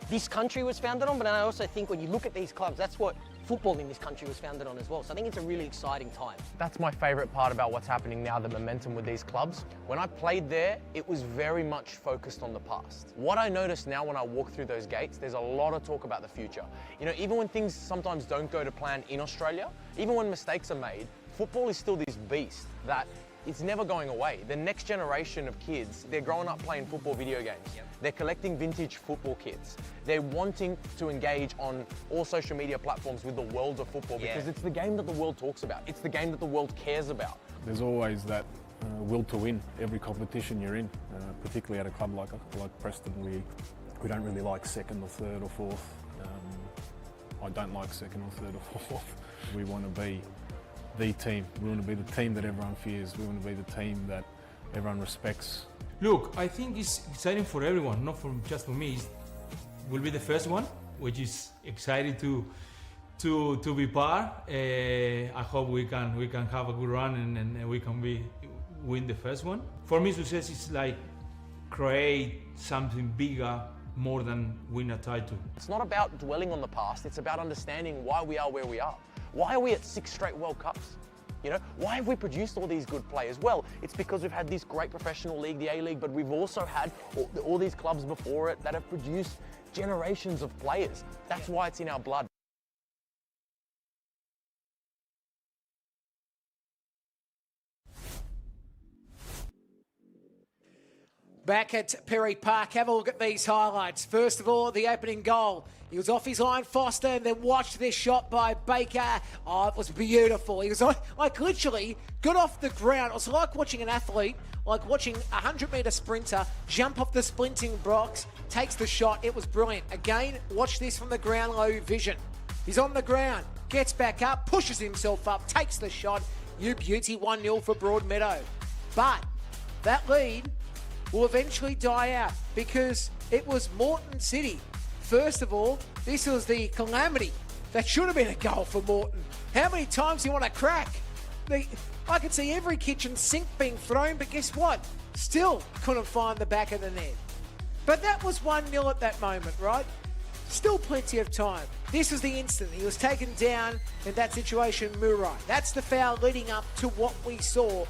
this country was founded on, but I also think when you look at these clubs, that's what football in this country was founded on as well. So I think it's a really exciting time. That's my favourite part about what's happening now, the momentum with these clubs. When I played there, it was very much focused on the past. What I notice now when I walk through those gates, there's a lot of talk about the future. You know, even when things sometimes don't go to plan in Australia, even when mistakes are made, football is still this beast that it's never going away. The next generation of kids, they're growing up playing football video games. They're collecting vintage football kits. They're wanting to engage on all social media platforms with the world of football because it's the game that the world talks about. It's the game that the world cares about. There's always that will to win every competition you're in, particularly at a club like Preston. We don't really like second or third or fourth. I don't like second or third or fourth. We want to be the team. We want to be the team that everyone fears. We want to be the team that everyone respects. Look, I think it's exciting for everyone, not just for me. Will be the first one, which is exciting to be part. I hope we can have a good run and we can win the first one. For me, success is like create something bigger more than win a title. It's not about dwelling on the past, it's about understanding why we are where we are. Why are we at 6 straight World Cups? You know, why have we produced all these good players? Well, it's because we've had this great professional league, the A-League, but we've also had all these clubs before it that have produced generations of players. That's why it's in our blood. Back at Perry Park, have a look at these highlights. First of all, the opening goal. He was off his line, Foster, and then watched this shot by Baker. Oh, it was beautiful. He was like literally got off the ground. It was like watching an athlete, like watching a 100-metre sprinter jump off the sprinting box, takes the shot. It was brilliant. Again, watch this from the ground low vision. He's on the ground, gets back up, pushes himself up, takes the shot. You beauty, 1-0 for Broadmeadow. But that lead will eventually die out because it was Moreton City. First of all, this was the calamity that should have been a goal for Moreton. How many times do you want to crack? I could see every kitchen sink being thrown, but guess what? Still couldn't find the back of the net. But that was 1-0 at that moment, right? Still plenty of time. This was the instant. He was taken down in that situation, Murray. That's the foul leading up to what we saw,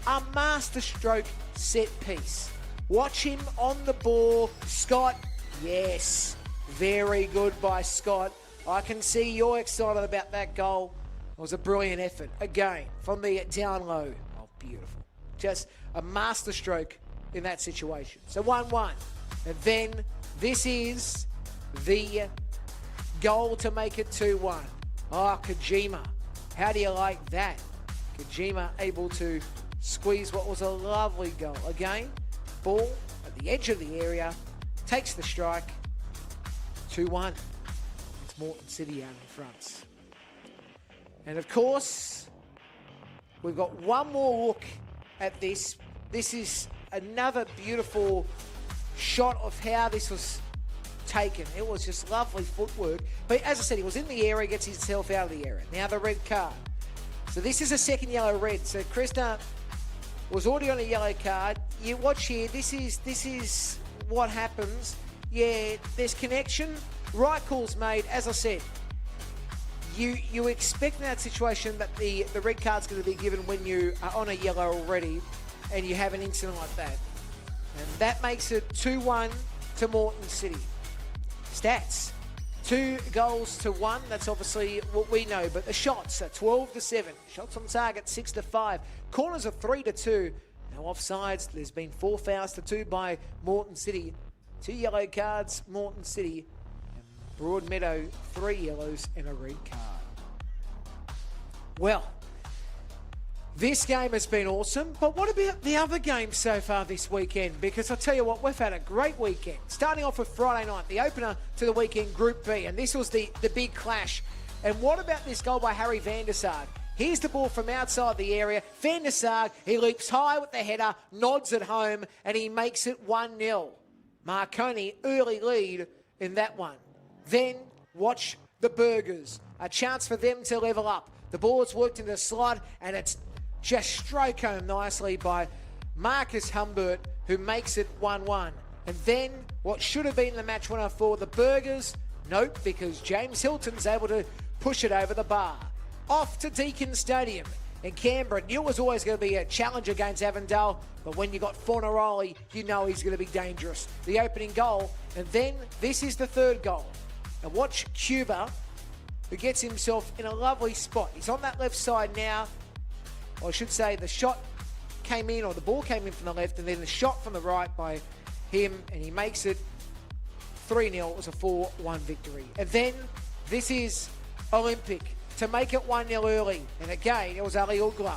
a masterstroke set piece. Watch him on the ball. Scott, yes. Very good by Scott. I can see you're excited about that goal. It was a brilliant effort. Again, from the down low. Oh, beautiful. Just a masterstroke in that situation. So 1-1. And then this is the goal to make it 2-1. Oh, Kojima. How do you like that? Kojima able to squeeze what was a lovely goal. Again, ball at the edge of the area, takes the strike, 2-1. It's Moreton City out in front. And of course, we've got one more look at this. This is another beautiful shot of how this was taken. It was just lovely footwork. But as I said, he was in the area, gets himself out of the area. Now the red card. So this is a second yellow red. So Krishna was already on a yellow card. You watch here, this is what happens. Yeah, there's connection. Right calls made. As I said, you expect in that situation that the red card's going to be given when you are on a yellow already and you have an incident like that. And that makes it 2-1 to Moreton City. Stats. 2 goals to 1. That's obviously what we know. But the shots are 12-7. Shots on target 6-5. Corners are 3-2. No offsides. There's been 4 fouls to 2 by Moreton City. 2 yellow cards, Moreton City. And Broadmeadow, 3 yellows and a red card. Well, this game has been awesome, but what about the other games so far this weekend? Because I tell you what, we've had a great weekend. Starting off with Friday night, the opener to the weekend, Group B, and this was the big clash. And what about this goal by Harry van der Sar? Here's the ball from outside the area. Van der Sar, he leaps high with the header, nods it home, and he makes it 1-0. Marconi, early lead in that one. Then watch the Burgers. A chance for them to level up. The ball's worked into the slot, and it's just stroke home nicely by Marcus Humbert, who makes it 1-1. And then what should have been the match winner for the Burgers, nope, because James Hilton's able to push it over the bar. Off to Deakin Stadium in Canberra. Knew it was always going to be a challenge against Avondale, but when you got Fornaroli, you know he's going to be dangerous. The opening goal, and then this is the third goal. And watch Cuba, who gets himself in a lovely spot. He's on that left side now. Or I should say the shot came in, or the ball came in from the left, and then the shot from the right by him, and he makes it 3-0. It was a 4-1 victory. And then this is Olympic to make it 1-0 early. And again, it was Ali Ugla.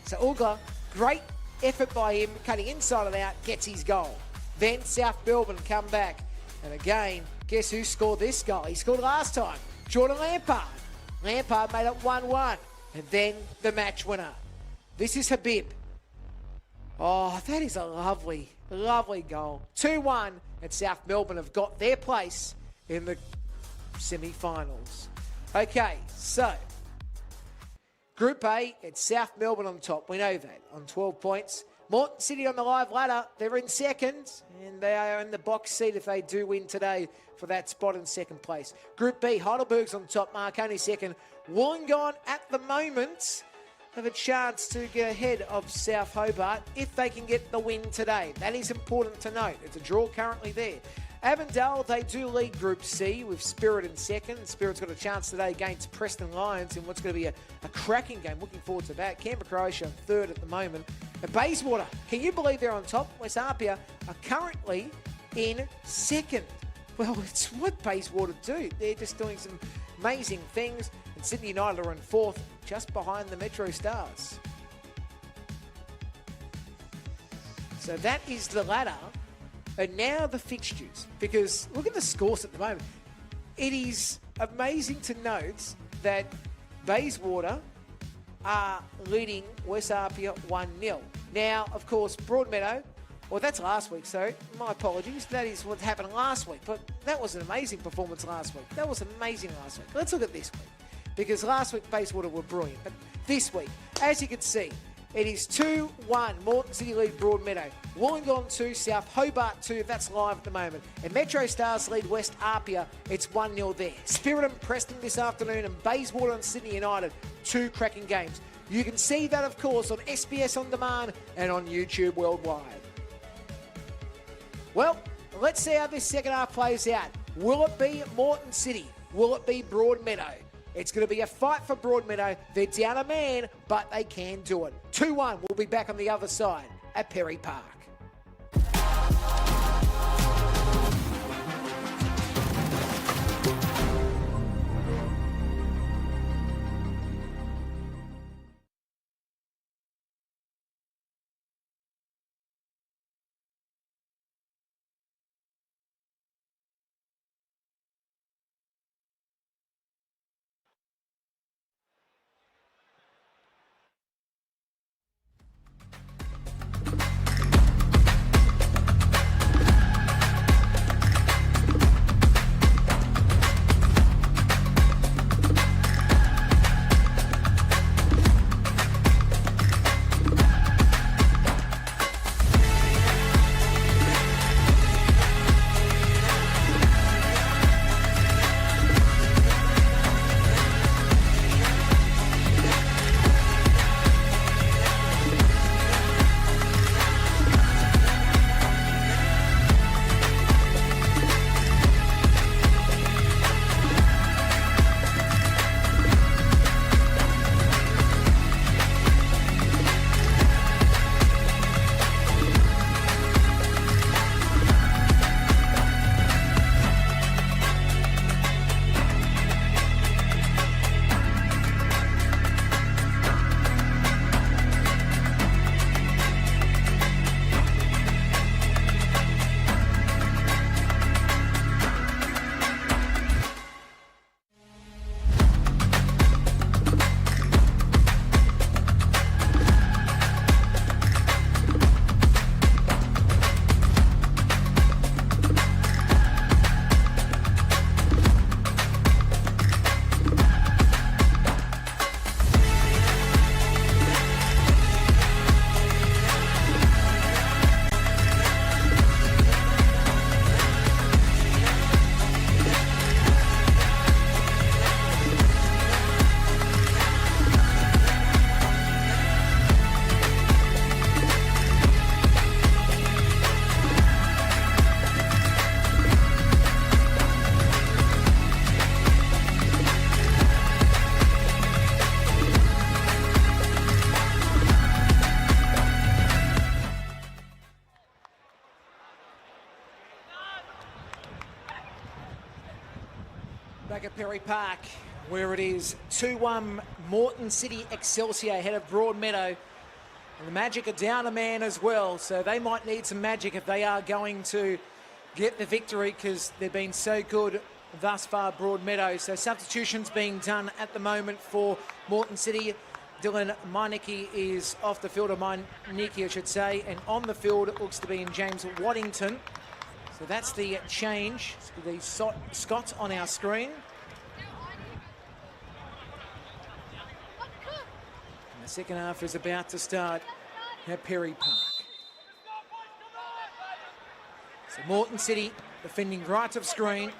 So Ugla, great effort by him, cutting inside and out, gets his goal. Then South Melbourne come back. And again, guess who scored this goal? He scored last time. Jordan Lampard. Lampard made it 1-1. And then the match winner. This is Habib. Oh, that is a lovely, lovely goal. 2-1, and South Melbourne have got their place in the semi-finals. Okay, so Group A, it's South Melbourne on top. We know that, on 12 points. Moreton City on the live ladder. They're in second, and they are in the box seat if they do win today for that spot in second place. Group B, Heidelberg's on top, Marconi second. Wollongong at the moment have a chance to get ahead of South Hobart if they can get the win today. That is important to note. It's a draw currently there. Avondale, they do lead Group C with Spirit in second. Spirit's got a chance today against Preston Lions in what's going to be a cracking game. Looking forward to that. Canberra Croatia third at the moment. And Bayswater, can you believe they're on top? West Apia are currently in second. Well, it's what Bayswater do. They're just doing some amazing things. And Sydney United are in fourth, just behind the Metro Stars. So that is the ladder. And now the fixtures, because look at the scores at the moment. It is amazing to note that Bayswater are leading West Apia 1-0. Now, of course, Broadmeadow, well, that's last week, so my apologies. That is what happened last week, but that was an amazing performance last week. That was amazing last week. Let's look at this week, because last week Bayswater were brilliant, but this week, as you can see, it is 2-1. Moreton City lead Broadmeadow. Wollongong 2, South Hobart 2. That's live at the moment. And Metro Stars lead West Apia. It's 1-0 there. Spirit and Preston this afternoon, and Bayswater and Sydney United. 2 cracking games. You can see that, of course, on SBS On Demand and on YouTube worldwide. Well, let's see how this second half plays out. Will it be Moreton City? Will it be Broadmeadow? It's going to be a fight for Broadmeadow. They're down a man, but they can do it. 2-1. We'll be back on the other side at Perry Park. Back at Perry Park, where it is 2-1 Moreton City Excelsior ahead of Broadmeadow. And the Magic are down a man as well, so they might need some magic if they are going to get the victory, because they've been so good thus far, Broadmeadow. So substitutions being done at the moment for Moreton City. Dylan Meineke is off the field, or Meineke I should say, and on the field it looks to be in James Waddington. So that's the change. The Scott on our screen. And the second half is about to start at Perry Park. So Moreton City defending right of screen.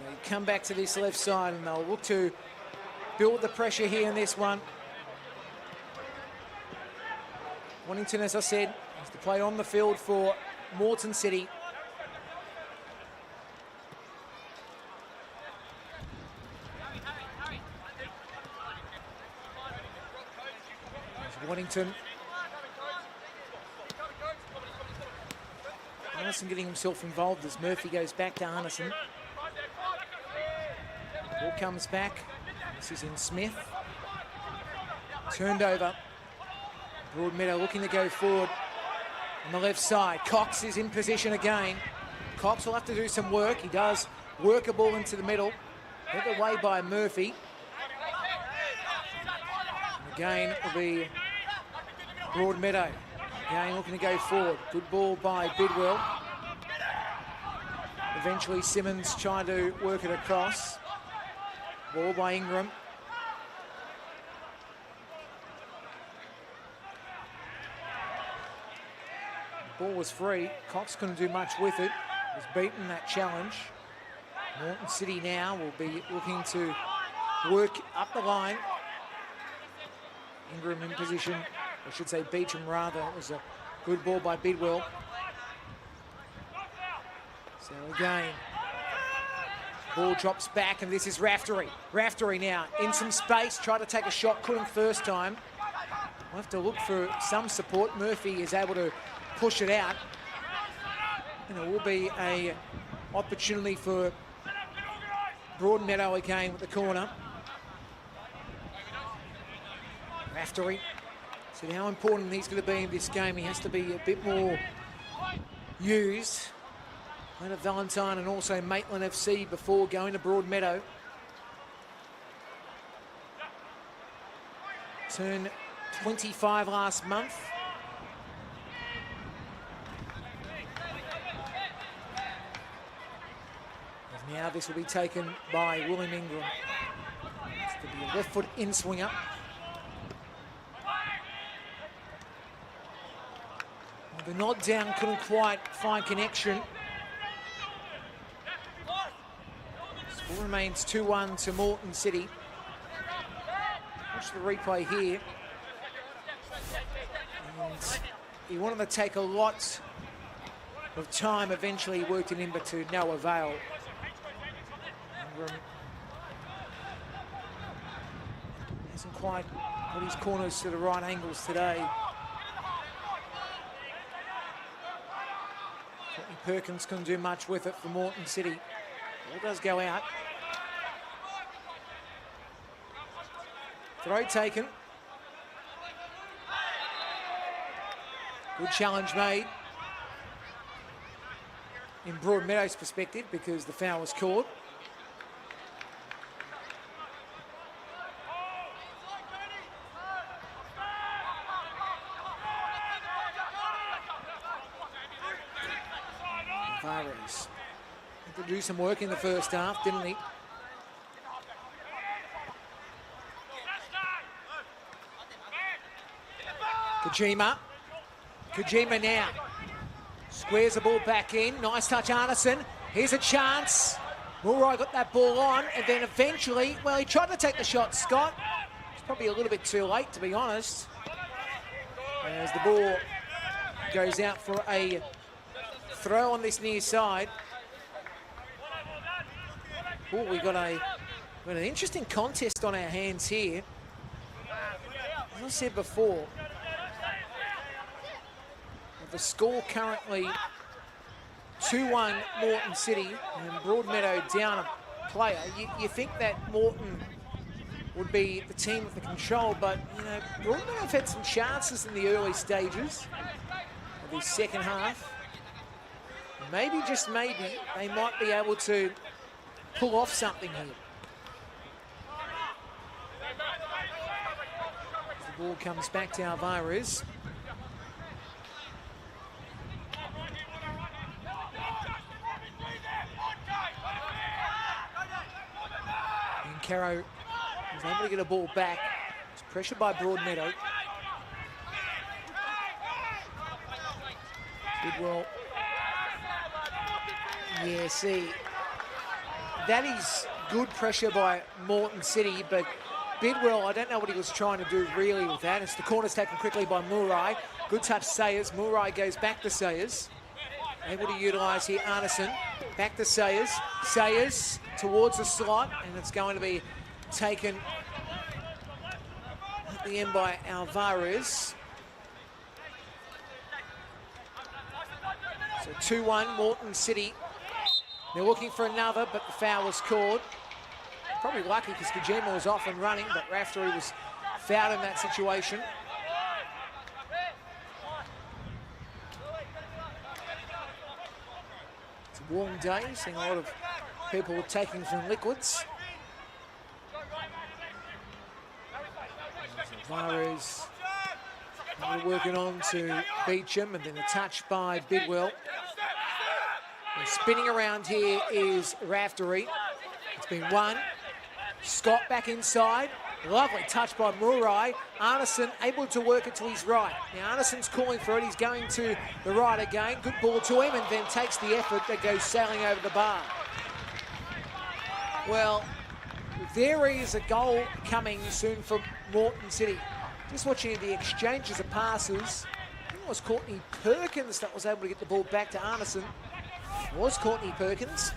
They come back to this left side and they'll look to build the pressure here in this one. Waddington, as I said, is to play on the field for Moreton City. There's Waddington. Arneson getting himself involved as Murphy goes back to Arneson. Ball comes back. This is in Smith. Turned over. Broadmeadow looking to go forward on the left side. Cox is in position again. Cox will have to do some work. He does work a ball into the middle. Hit away by Murphy. And again will be Broadmeadow. Again looking to go forward. Good ball by Bidwell. Eventually Simmons trying to work it across. Ball by Ingram. The ball was free. Cox couldn't do much with it. Was beaten that challenge. Moreton City now will be looking to work up the line. Ingram in position. I should say Beecham rather. It was a good ball by Bidwell. So again, ball drops back and this is Raftery. Raftery now in some space, tried to take a shot, couldn't first time. We'll have to look for some support. Murphy is able to push it out. And it will be a opportunity for Broadmeadow again with the corner. Raftery. So how important he's going to be in this game. He has to be a bit more used. Played at Valentine and also Maitland FC before going to Broadmeadow. Turned 25 last month. As now this will be taken by William Ingram. It's to be a left foot in swinger. The nod down couldn't quite find connection. Score remains 2-1 to Moreton City. Watch the replay here. And he wanted to take a lot of time. Eventually he worked it in, but to no avail. Ingram hasn't quite put his corners to the right angles today. Perkins couldn't do much with it for Moreton City. Ball does go out. Throw taken. Good challenge made in Broadmeadow's perspective because the foul was called. Alvarez had to do some work in the first half, didn't he? Kojima now. Squares the ball back in. Nice touch, Arneson. Here's a chance. Mulroy got that ball on, and then eventually, well, he tried to take the shot, Scott. It's probably a little bit too late, to be honest. As the ball goes out for a throw on this near side. Oh, we've got an interesting contest on our hands here. As I said before, the score currently 2-1 Moreton City, and Broadmeadow down a player. You think that Moreton would be the team with the control, but you know, Broadmeadow have had some chances in the early stages of the second half. maybe, just maybe, they might be able to pull off something here. The ball comes back to Alvarez. And Caro is able to get a ball back. It's pressured by Broadmeadow. Bidwell. Yeah, see, that is good pressure by Moreton City, but Bidwell, I don't know what he was trying to do really with that. It's the corner's taken quickly by Murray. Good touch, Sayers. Murray goes back to Sayers. Able to utilise here, Arneson. Back to Sayers. Sayers towards the slot, and it's going to be taken at the end by Alvarez. So 2-1, Moreton City. They're looking for another, but the foul was called. Probably lucky because Kojima was off and running, but Raftery was fouled in that situation. It's a warm day, seeing a lot of people taking some liquids. Alvarez working on to Beecham, and then a touch by Bidwell. And spinning around here is Raftery. It's been won. Scott back inside. Lovely touch by Murray. Arneson able to work it to his right. Now Arneson's calling for it. He's going to the right again. Good ball to him, and then takes the effort that goes sailing over the bar. Well, there is a goal coming soon from Moreton City. Just watching the exchanges of passes. I think it was Courtney Perkins that was able to get the ball back to Arneson. It was Courtney Perkins.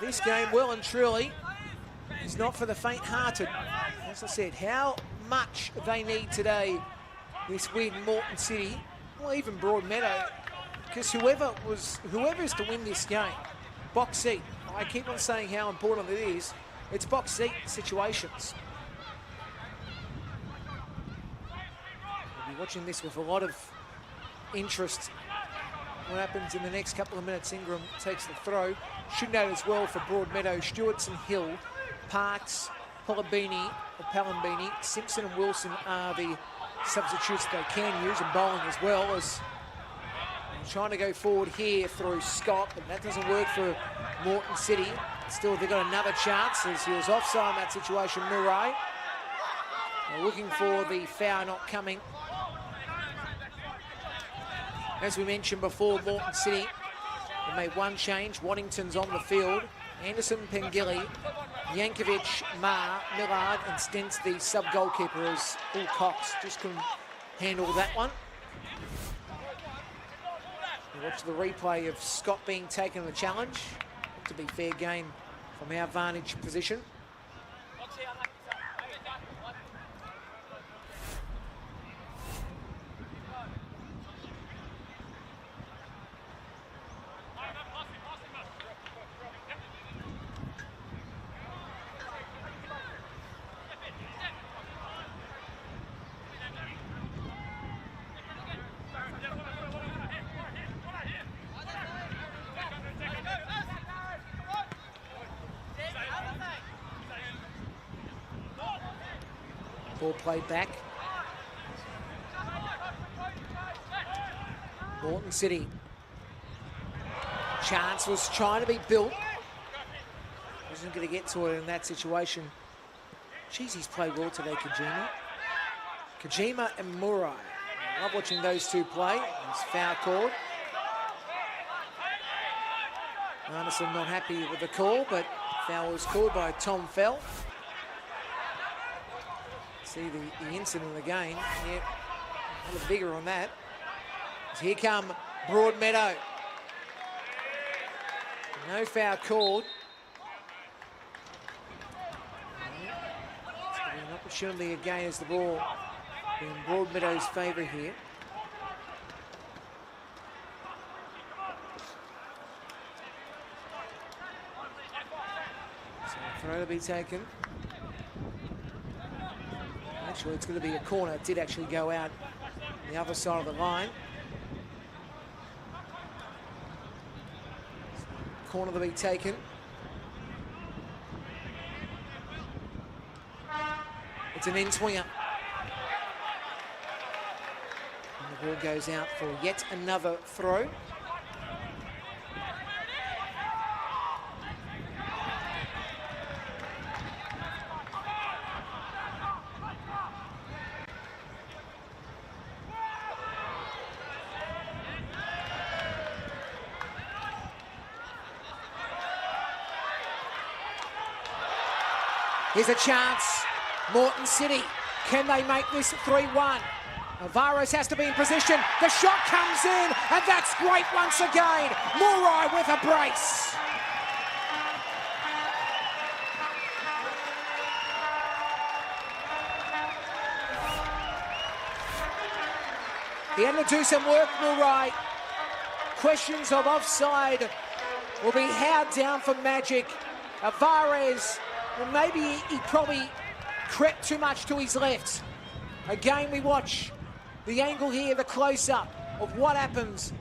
This game, well and truly, is not for the faint-hearted. As I said, how much they need today, this win, Moreton City, or even Broadmeadow, because whoever is to win this game, box seat. I keep on saying how important it is. It's box seat situations. We'll be watching this with a lot of interest. What happens in the next couple of minutes? Ingram takes the throw. Should note as well for Broadmeadow, Stewartson, Hill, Parks, Palambini, Simpson and Wilson are the substitutes they can use, and bowling as well, as trying to go forward here through Scott, but that doesn't work for Moreton City. Still, they've got another chance as he was offside in that situation, Murray. They're looking for the foul, not coming. As we mentioned before, Moreton City have made one change. Waddington's on the field. Anderson, Pengilly, Yankovic, Marr, Millard, and Stentz, the sub-goalkeeper, as Paul Cox just couldn't handle that one. We watch the replay of Scott being taken the challenge. To be fair game from our vantage position. Ball played back. Moreton City. Chance was trying to be built. Wasn't going to get to it in that situation. Jeez, he's played well today, Kojima. Kojima and Murray. I love watching those two play. It's foul called. Arneson not happy with the call, but foul was called by Tom Fell. See the incident again. Yeah, a little bigger on that. So here come Broadmeadow. No foul called. It's going to be an opportunity again as the ball in Broadmeadow's favour here. So throw to be taken. Actually, it's going to be a corner. It did actually go out the other side of the line. Corner to be taken. It's an in-swinger. And the ball goes out for yet another throw. Here's a chance. Moreton City, can they make this 3-1? Alvarez has to be in position. The shot comes in, and that's great once again. Murai with a brace. He had to do some work, Murai. Questions of offside will be howled down for Magic. Alvarez, well, maybe he probably crept too much to his left. Again, we watch the angle here, the close-up of what happens.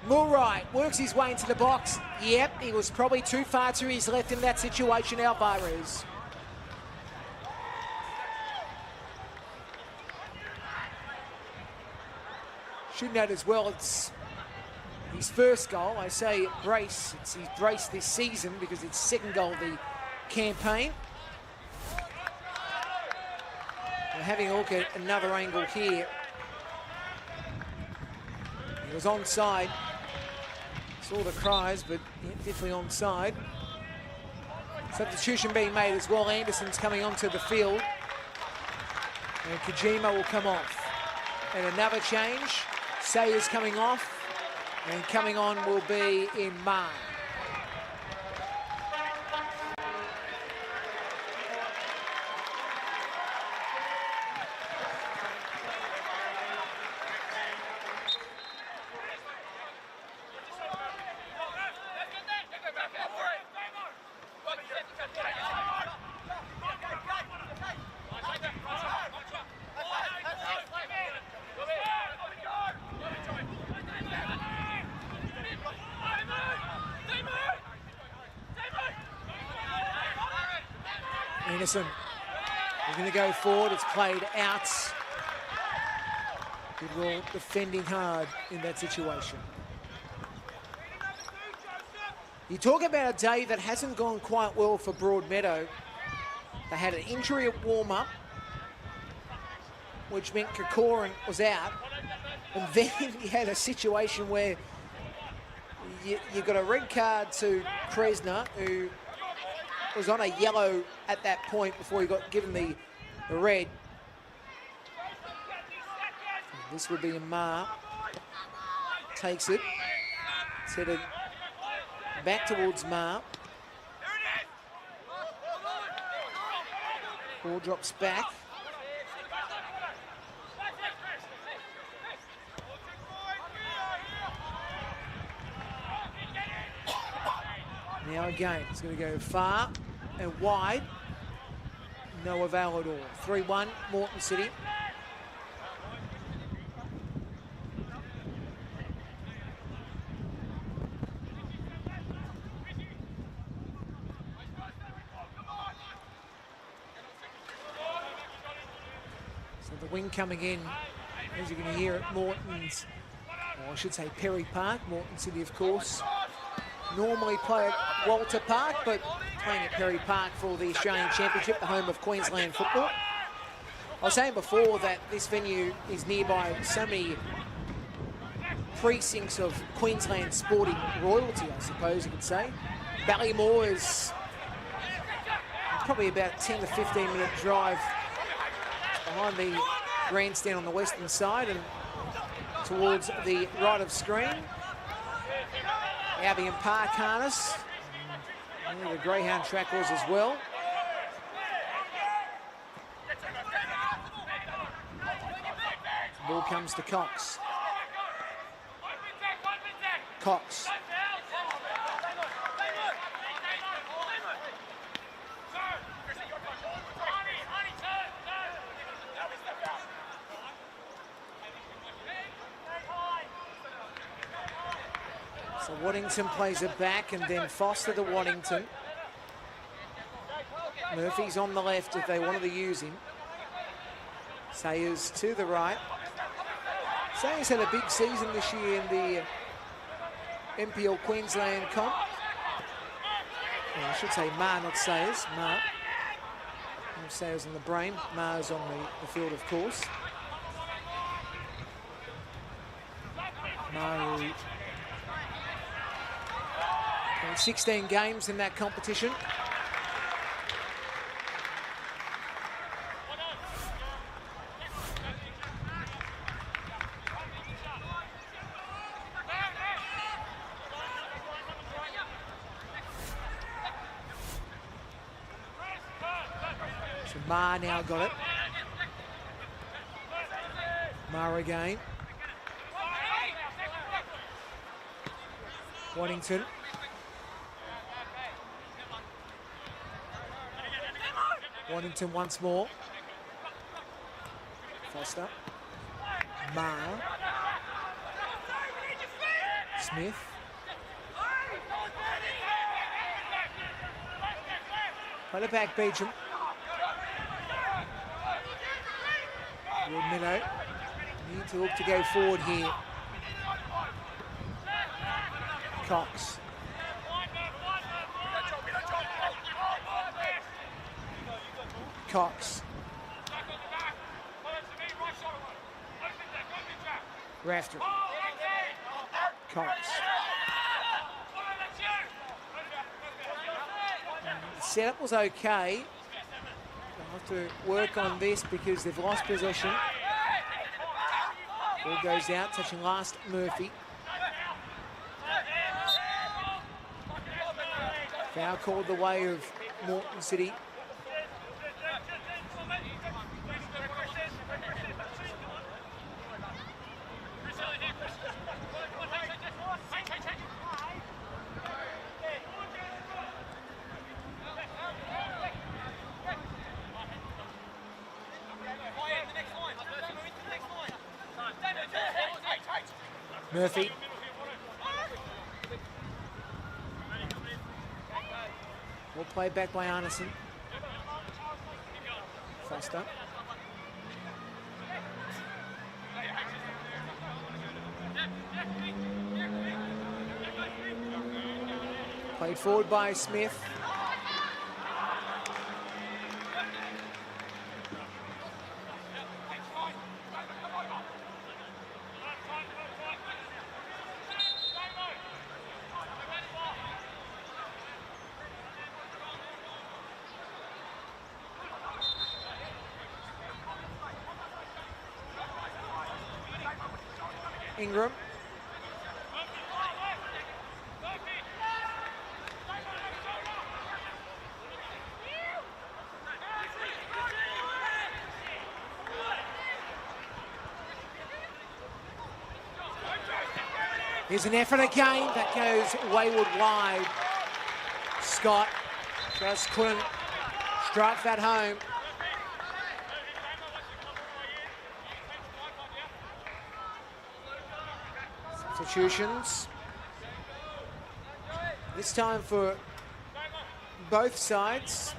Murai works his way into the box. Yep, he was probably too far to his left in that situation, Alvarez. Should note as well, it's his first goal. I say brace. It's his brace this season because it's second goal of the campaign. We're having a look at another angle here. He was onside. Saw the cries, but yeah, definitely onside. Substitution being made as well. Anderson's coming onto the field. And Kojima will come off. And another change. Sayers coming off. And coming on will be in Ma. Anderson is going to go forward. It's played out. Goodwill defending hard in that situation. You talk about a day that hasn't gone quite well for Broadmeadow. They had an injury at warm-up, which meant Kokorin was out. And then you had a situation where you got a red card to Kresner, who was on a yellow at that point before he got given the red. And this would be a Ma. Takes it. It's headed back towards Ma. Ball drops back. Now again, it's going to go far and wide. No avail at all. 3-1, Moreton City. So the wing coming in, as you're going to hear at Moreton's, or I should say Perry Park, Moreton City, of course. Normally play at Walter Park, but playing at Perry Park for the Australian Championship, the home of Queensland football. I was saying before that this venue is nearby so many precincts of Queensland sporting royalty, I suppose you could say. Ballymore is probably about a 10 to 15 minute drive behind the grandstand on the western side and towards the right of screen. Albion Park harness. And the Greyhound track was as well. The ball comes to Cox. Cox. So Waddington plays it back and then Foster to Waddington. Murphy's on the left if they wanted to use him. Sayers to the right. Sayers had a big season this year in the MPL Queensland comp. Well, I should say Ma, not Sayers. Ma. Sayers on the brain. Ma's on the field, of course. Ma, 16 games in that competition. So Ma now got it. Ma again. Waddington. Waddington once more. Foster. Ma. Smith. Play it back, Beecham. Broadmeadow need to look to go forward here. Cox. Cox. Rafter. Cox. The setup was okay. They'll have to work on this because they've lost possession. Ball goes out, touching last Murphy. Foul called the way of Moreton City. Murphy. Well played back by Arneson. Foster. Played forward by Smith. Ingram. Here's an effort again. That goes wayward wide. Scott just couldn't strike that home. Substitutions. This time for both sides.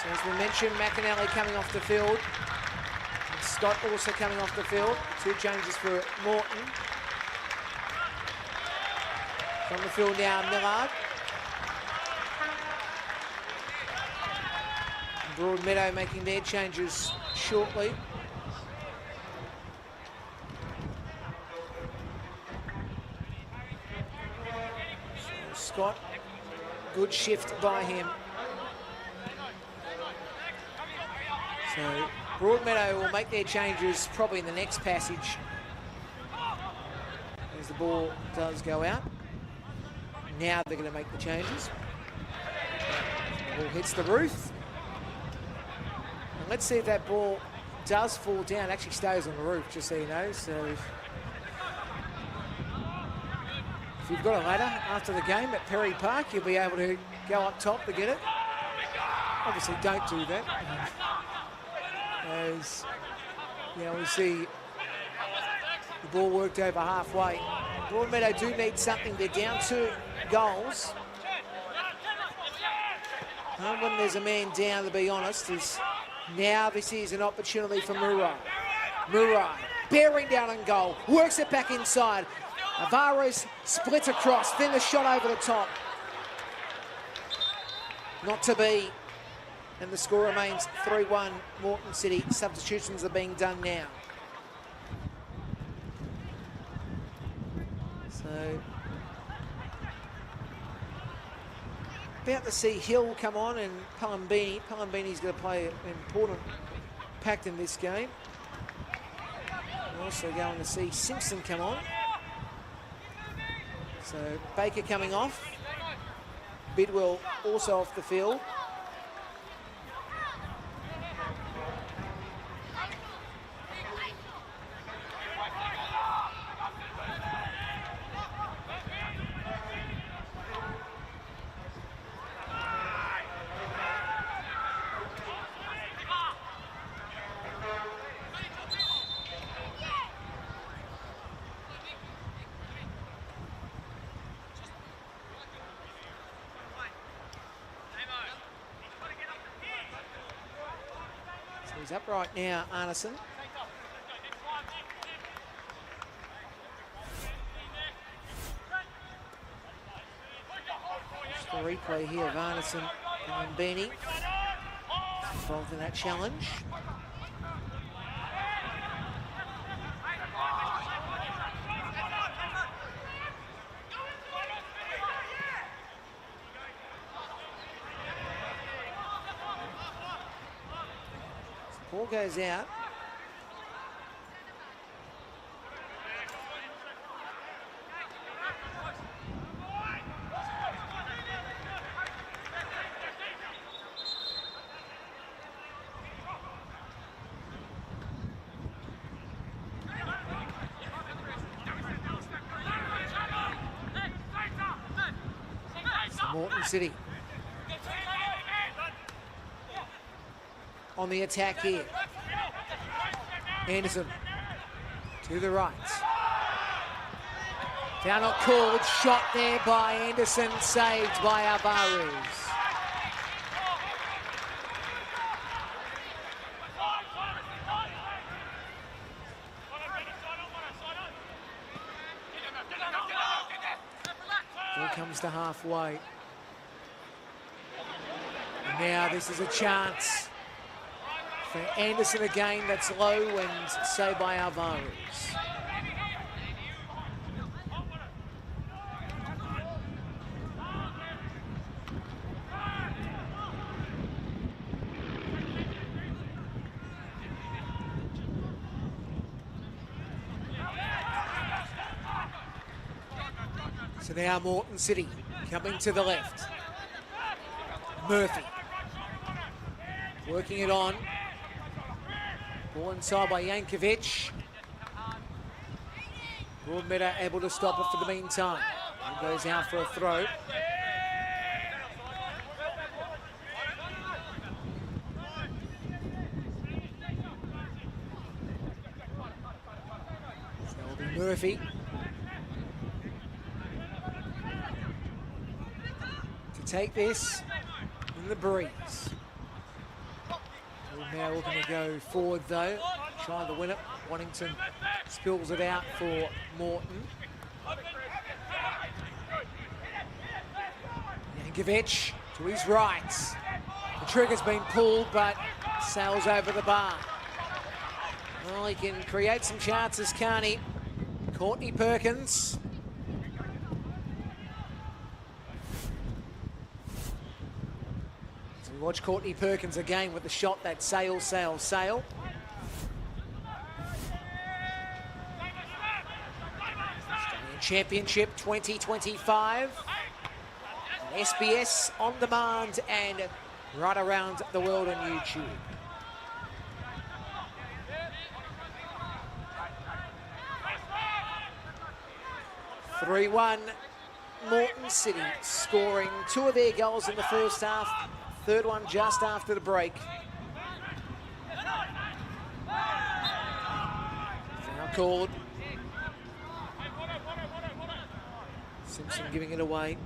So as we mentioned, McAnally coming off the field. And Scott also coming off the field. Two changes for Moreton. From the field now, Millard. And Broadmeadow making their changes shortly. Scott, good shift by him. So Broadmeadow will make their changes probably in the next passage as the ball does go out. Now they're going to make the changes. Ball hits the roof. And let's see if that ball does fall down. It actually stays on the roof, just so you know. So if you've got a ladder after the game at Perry Park, you'll be able to go up top to get it. Obviously, don't do that. As you know, we see The ball worked over halfway. Broadmeadow do need something. They're down 2 goals. And when there's a man down, to be honest, now this is an opportunity for Murray. Murray bearing down on goal, works it back inside. Alvarez splits across, then the shot over the top. Not to be. And the score remains 3-1 Moreton City. Substitutions are being done now. So, about to see Hill come on and Palambini. Palambini's going to play an important impact in this game. We're also going to see Simpson come on. So Baker coming off. Bidwell also off the field. He's upright now, Arneson. Just the replay here of Arneson and Beanie involved in that challenge. Ball goes out. So Moreton City on the attack here. Anderson to the right. Foul not called. Shot there by Anderson, saved by Alvarez. Ball comes to halfway. And now this is a chance for Anderson again, that's low and saved by Alvarez. So now Moreton City coming to the left. Murphy working it on. Ball inside by Yankovic. Broadmeadow able to stop it for the meantime. And goes out for a throw. So it'll be Murphy. To take this in the breeze. Now looking to go forward though, trying to win it. Waddington spills it out for Moreton. Yankovic to his right. The trigger's been pulled but sails over the bar. Well, he can create some chances, can't he? Courtney Perkins. Watch Courtney Perkins again with the shot that sail. Australian Championship 2025. SBS on demand and right around the world on YouTube. (3-1) Moreton City scoring 2 of their goals in the first half. Third one just after the break. Foul called. Simpson giving it away.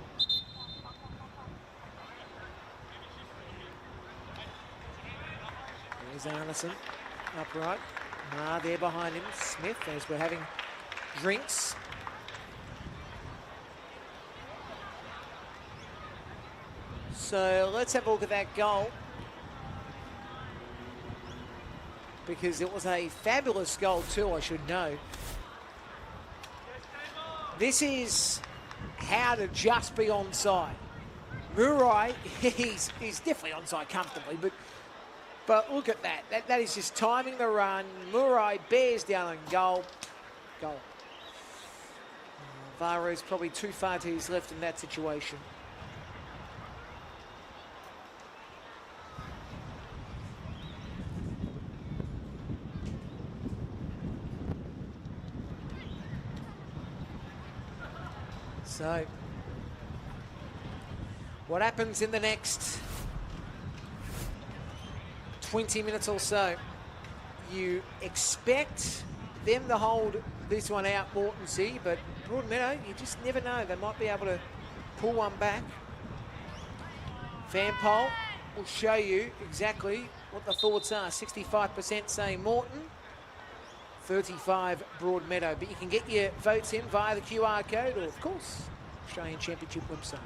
There's Arneson upright. There behind him. Smith, as we're having drinks. So let's have a look at that goal, because it was a fabulous goal too, I should know. This is how to just be onside. Murray, he's definitely onside comfortably, but look at that. That is just timing the run. Murray bears down on goal. Goal. Varo's probably too far to his left in that situation. So, what happens in the next 20 minutes or so? You expect them to hold this one out, Moreton City, but Broadmeadow, you just never know. They might be able to pull one back. Fan poll will show you exactly what the thoughts are. 65% saying Moreton, 35 Broadmeadow. But you can get your votes in via the QR code or, of course, Australian Championship website.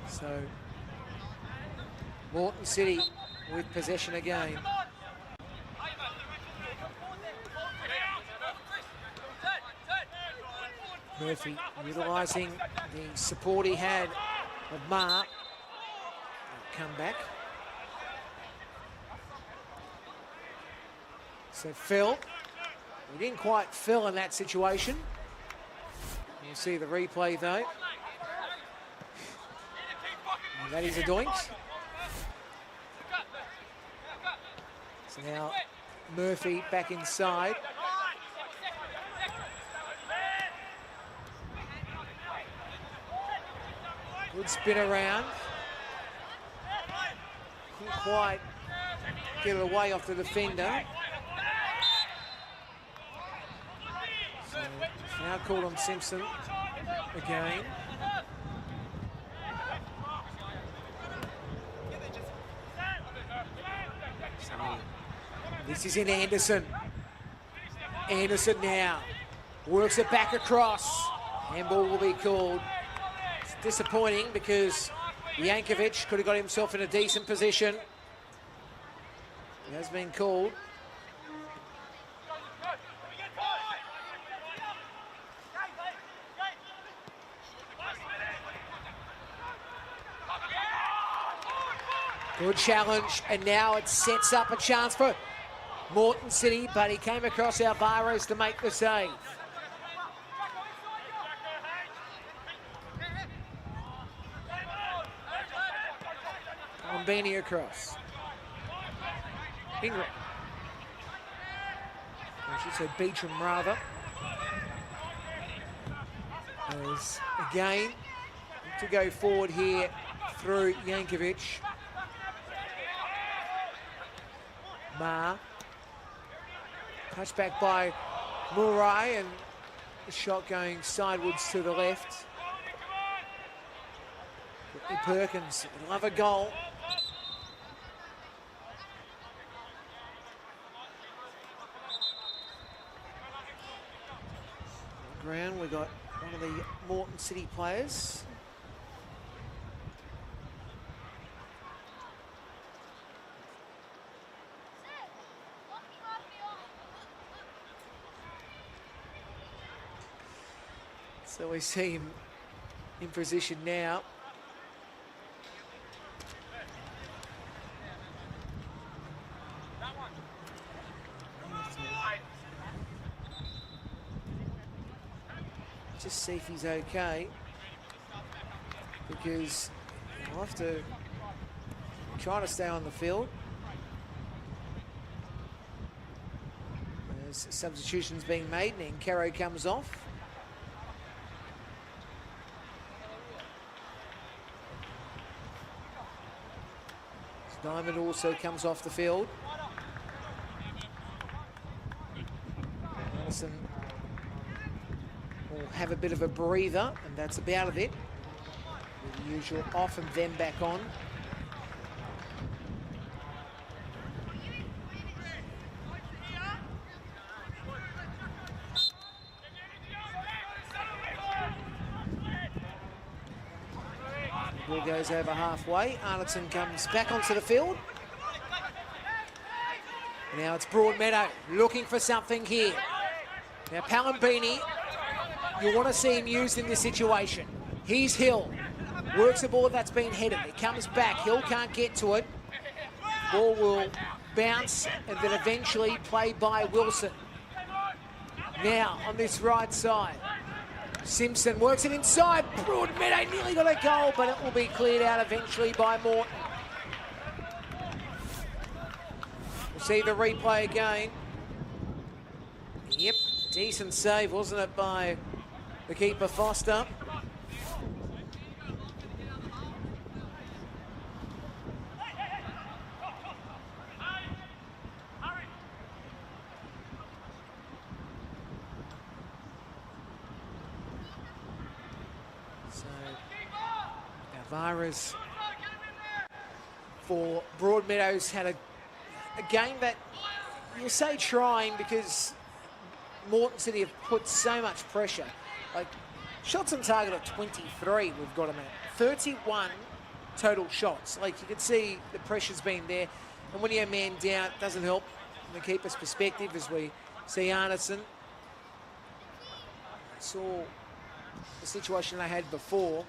So, Moreton City with possession again. Murphy utilising the support he had of Ma. Come back. So Phil, he didn't quite fill in that situation. You see the replay though. And that is a doink. So now Murphy back inside. Good spin around. Couldn't quite get it away off the defender. So it's now called on Simpson again. So this is in Anderson. Anderson now works it back across. Handball will be called. Disappointing because Yankovic could have got himself in a decent position. It has been called. Good challenge, and now it sets up a chance for Moreton City, but he came across Alvarez to make the save. Beanie across. Ingram. I should say Beecham rather. As again to go forward here through Yankovic. Ma. Touchback by Murray, and the shot going sideways to the left. Perkins would love a goal. Ground, we got one of the Moreton City players. So we see him in position now. Just see if he's okay, because he'll have to try to stay on the field. As substitutions being made, and Caro comes off. Diamond also comes off the field. Allison will have a bit of a breather, and that's about it. With the usual off and then back on. Ball goes over halfway. Arnoldson comes back onto the field. Now it's Broadmeadow looking for something here. Now Palambini, you want to see him used in this situation. He's Hill. Works a ball that's been headed. It comes back. Hill can't get to it. Ball will bounce and then eventually played by Wilson. Now on this right side. Simpson works it inside. Broadmeadow nearly got a goal, but it will be cleared out eventually by Moreton. We'll see the replay again. Yep, decent save, wasn't it, by the keeper Foster. Alvarez for Broadmeadows had a game that you'll say trying because Moreton City have put so much pressure. Like shots on target of 23 we've got them at. 31 total shots. Like you can see the pressure's been there. And when you have man down, it doesn't help from the keeper's perspective as we see Arneson. Saw the situation they had before.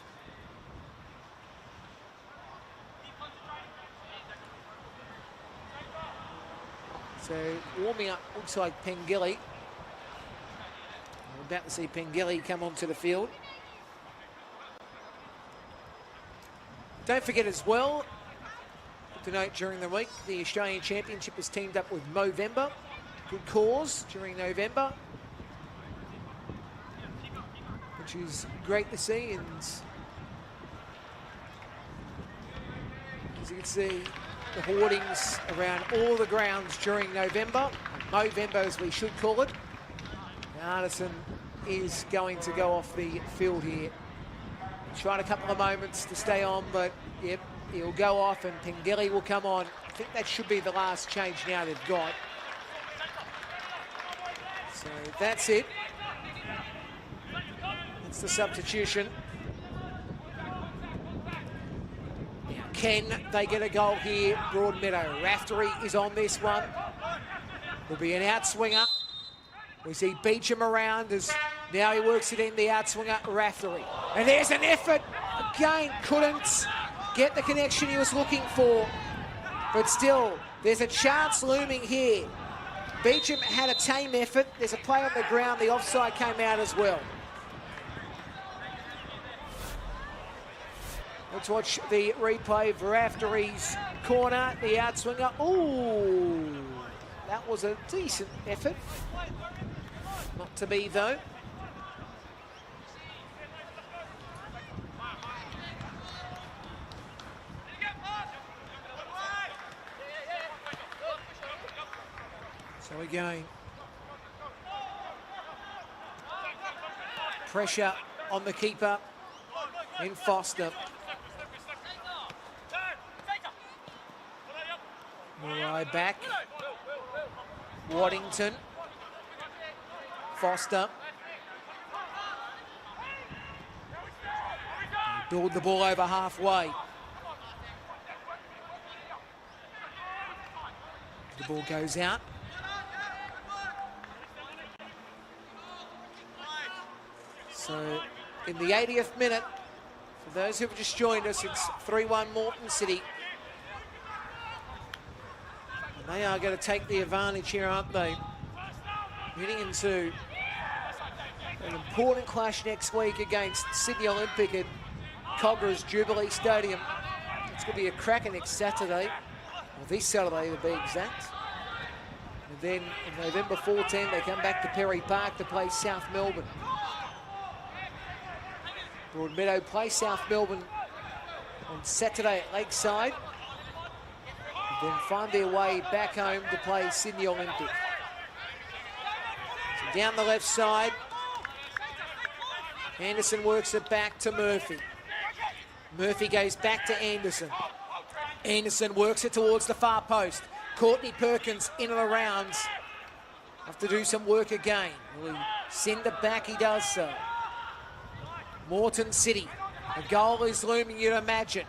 So warming up looks like Pengilly. We're about to see Pengilly come onto the field. Don't forget as well, to note during the week, the Australian Championship has teamed up with Movember. Good cause during November. Which is great to see, and as you can see, the hoardings around all the grounds during November. Movember, as we should call it. Arneson is going to go off the field here. Tried a couple of moments to stay on, but yep, he'll go off and Pengilly will come on. I think that should be the last change now they've got. So that's it. That's the substitution. Can they get a goal here? Broadmeadow. Raftery is on this one. Will be an outswinger. We see Beecham around as now he works it in, the outswinger, Raftery. And there's an effort. Again, couldn't get the connection he was looking for. But still, there's a chance looming here. Beecham had a tame effort. There's a play on the ground. The offside came out as well. Let's watch the replay of Raftery's corner, the outswinger. Ooh, that was a decent effort. Not to be, though. So again, pressure on the keeper in Foster. Murray back. Waddington. Foster. Build the ball over halfway. The ball goes out. So in the 80th minute, for those who have just joined us, it's 3-1 Moreton City. They are going to take the advantage here, aren't they? Heading into an important clash next week against Sydney Olympic at Cogra's Jubilee Stadium. It's going to be a cracker next Saturday, or this Saturday to be exact. And then on November 14, they come back to Perry Park to play South Melbourne. Broadmeadow play South Melbourne on Saturday at Lakeside. And then find their way back home to play Sydney Olympic. So down the left side, Anderson works it back to Murphy. Murphy goes back to Anderson. Anderson works it towards the far post. Courtney Perkins in and around. Have to do some work again. Will he send it back? He does so. Moreton City. A goal is looming, you'd imagine.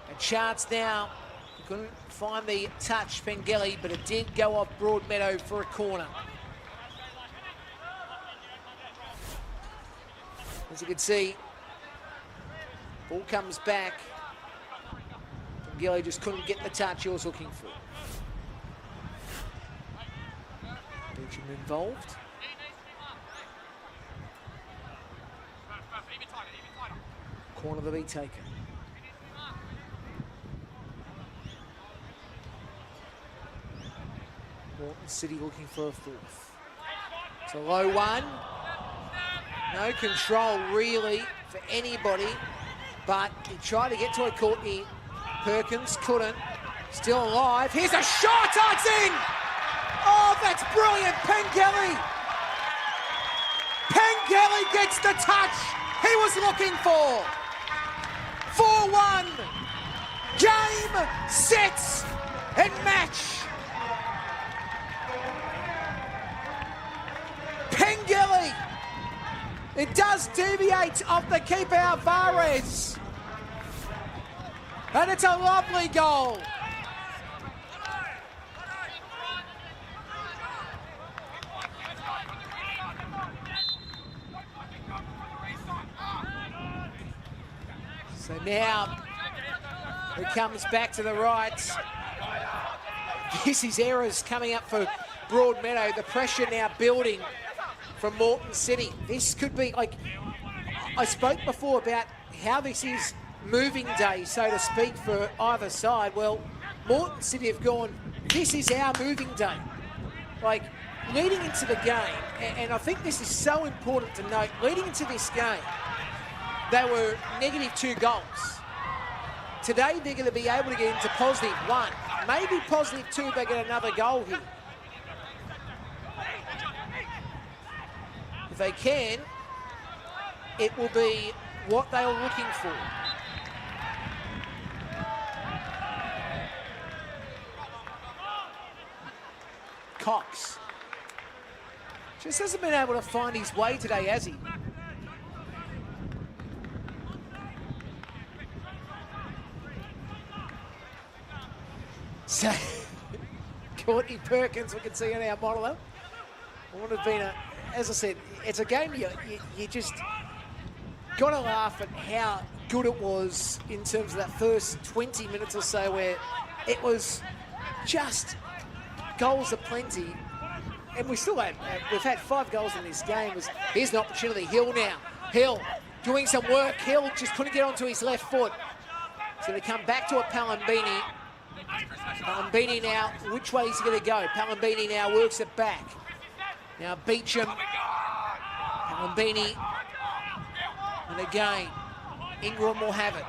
And chance now. Couldn't find the touch, Pengelly, but it did go off Broadmeadow for a corner. As you can see, ball comes back. Pengelly just couldn't get the touch he was looking for. Benjamin involved. Corner to be taken. Moreton City looking for a fourth. It's a low one. No control really for anybody, but he tried to get to a Courtney Perkins, couldn't. Still alive. Here's a shot, oh, it's in! Oh, that's brilliant, Pengelly! Pengelly gets the touch he was looking for. 4-1. Game, set, and match. Pengelly. It does deviate off the keeper Alvarez. And it's a lovely goal. So now it comes back to the right. This is errors coming up for Broadmeadow. The pressure now building from Moreton City. This could be, like, I spoke before about how this is moving day, so to speak, for either side. Well, Moreton City have gone, this is our moving day. Like, leading into the game, and I think this is so important to note, leading into this game, they were -2 goals. Today, they're going to be able to get into +1, maybe +2 if they get another goal here. If they can, it will be what they were looking for. Cox just hasn't been able to find his way today, has he? So, Courtney Perkins, we can see in our monitor, would have been as I said, it's a game you just got to laugh at how good it was in terms of that first 20 minutes or so, where it was just goals aplenty. And we still have, we've had 5 goals in this game. Here's an opportunity. Hill now. Hill doing some work. Hill just couldn't get onto his left foot. So they come back to a Palambini. Palambini now, which way is he going to go? Palambini now works it back. Now Beecham. Palambini. And again, Ingram will have it.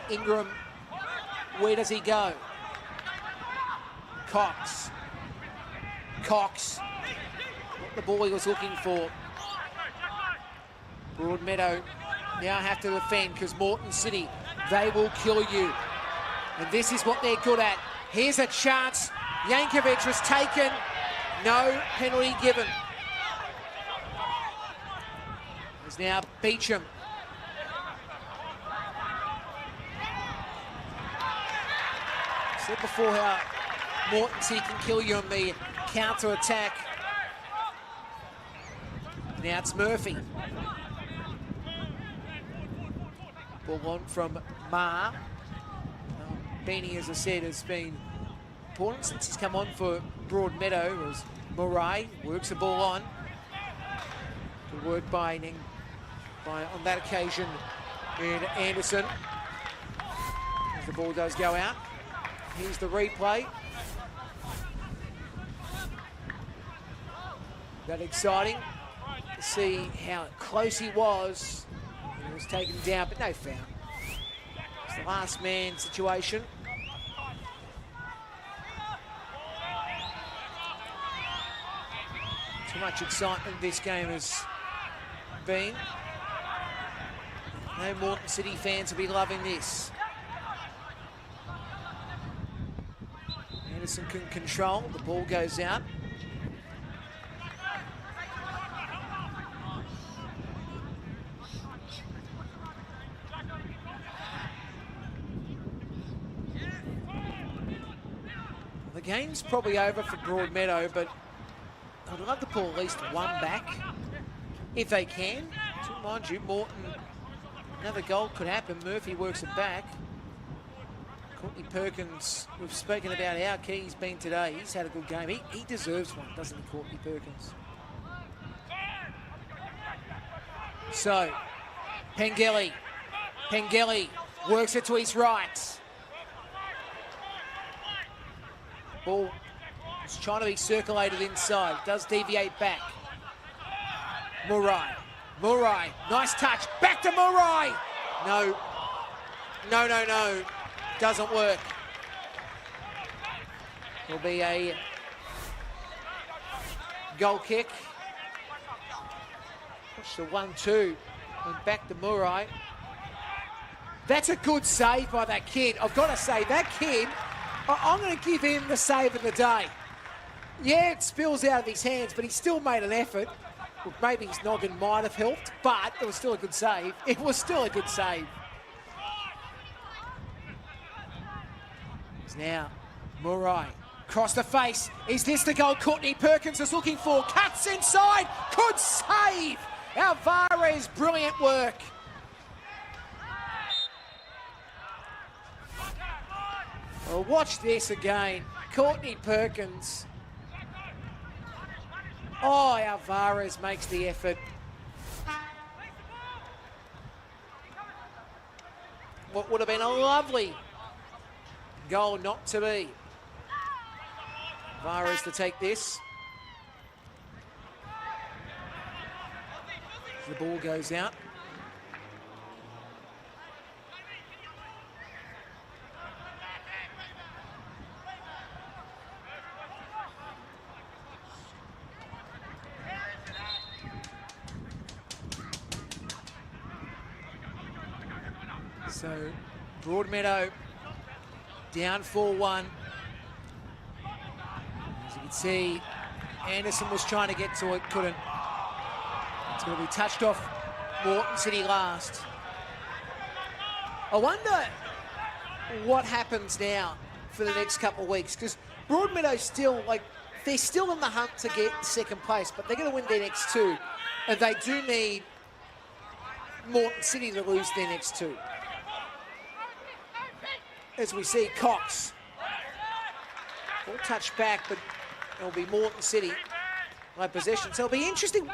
Ingram, where does he go? Cox. Cox, what the ball he was looking for. Broadmeadow now have to defend because Moreton City, they will kill you. And this is what they're good at. Here's a chance. Yankovic was taken. No penalty given. There's now Beecham. I said before how Moreton City can kill you on the counter-attack. Now it's Murphy. Ball on from Ma. Beanie, as I said, has been important since he's come on for Broadmeadow. As Murray works the ball on. Good work by on that occasion in Anderson. As the ball does go out. Here's the replay. That exciting to see how close he was. He was taken down, but no foul. It's the last man situation. Too much excitement this game has been. No Moreton City fans will be loving this. Anderson can control, the ball goes out. The game's probably over for Broadmeadow, but I'd love to pull at least one back, if they can. So mind you, Moreton, another goal could happen. Murphy works it back. Courtney Perkins, we've spoken about how key he's been today. He's had a good game. He deserves one, doesn't he, Courtney Perkins? So, Pengelly works it to his right. Ball is trying to be circulated inside. Does deviate back. Murray. Nice touch. Back to Murray. No. Doesn't work. Will be a goal kick. Watch the 1-2. And back to Murray. That's a good save by that kid. I've got to say, that kid, I'm going to give him the save of the day. Yeah, it spills out of his hands, but he still made an effort. Well, maybe his noggin might have helped, but it was still a good save. It was still a good save. It's now Murray. Across the face. Is this the goal Courtney Perkins is looking for? Cuts inside. Good save. Alvarez, brilliant work. Well, watch this again. Courtney Perkins. Oh, Alvarez makes the effort. What would have been a lovely goal not to be. Alvarez to take this. The ball goes out. So, Broadmeadow down 4-1. As you can see, Anderson was trying to get to it, couldn't. It's going to be touched off Moreton City last. I wonder what happens now for the next couple of weeks, because Broadmeadow still, they're still in the hunt to get second place, but they're going to win their next two, and they do need Moreton City to lose their next two. As we see, Cox. Ball touched back, but it'll be Moreton City by possession. So it'll be interesting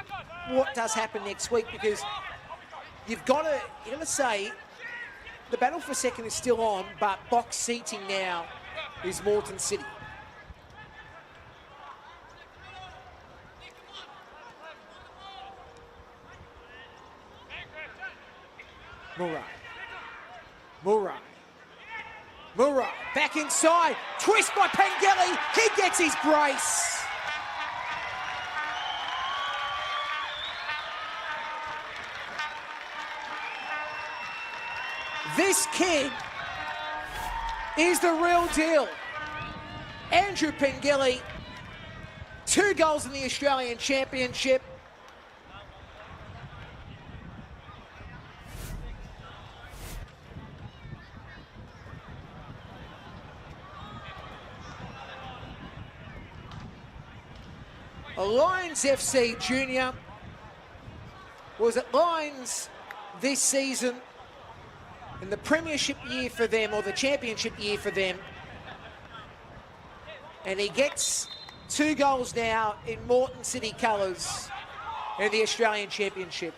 what does happen next week, because you've got to say the battle for second is still on, but box seating now is Moreton City. Murray, back inside, twist by Pengelly, he gets his brace. This kid is the real deal. Andrew Pengelly, 2 goals in the Australian Championship. Lions FC Junior was at Lions this season in the premiership year for them, or the championship year for them. And he gets 2 goals now in Moreton City colours in the Australian Championship.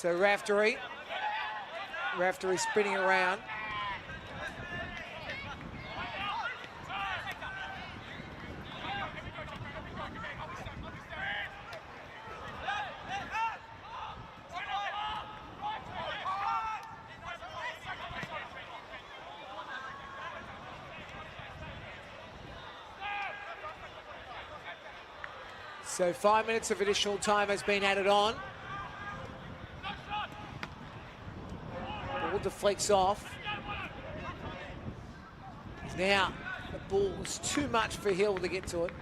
So Raftery spinning around. So 5 minutes of additional time has been added on. Ball deflects off. Now, the ball's too much for Hill to get to it.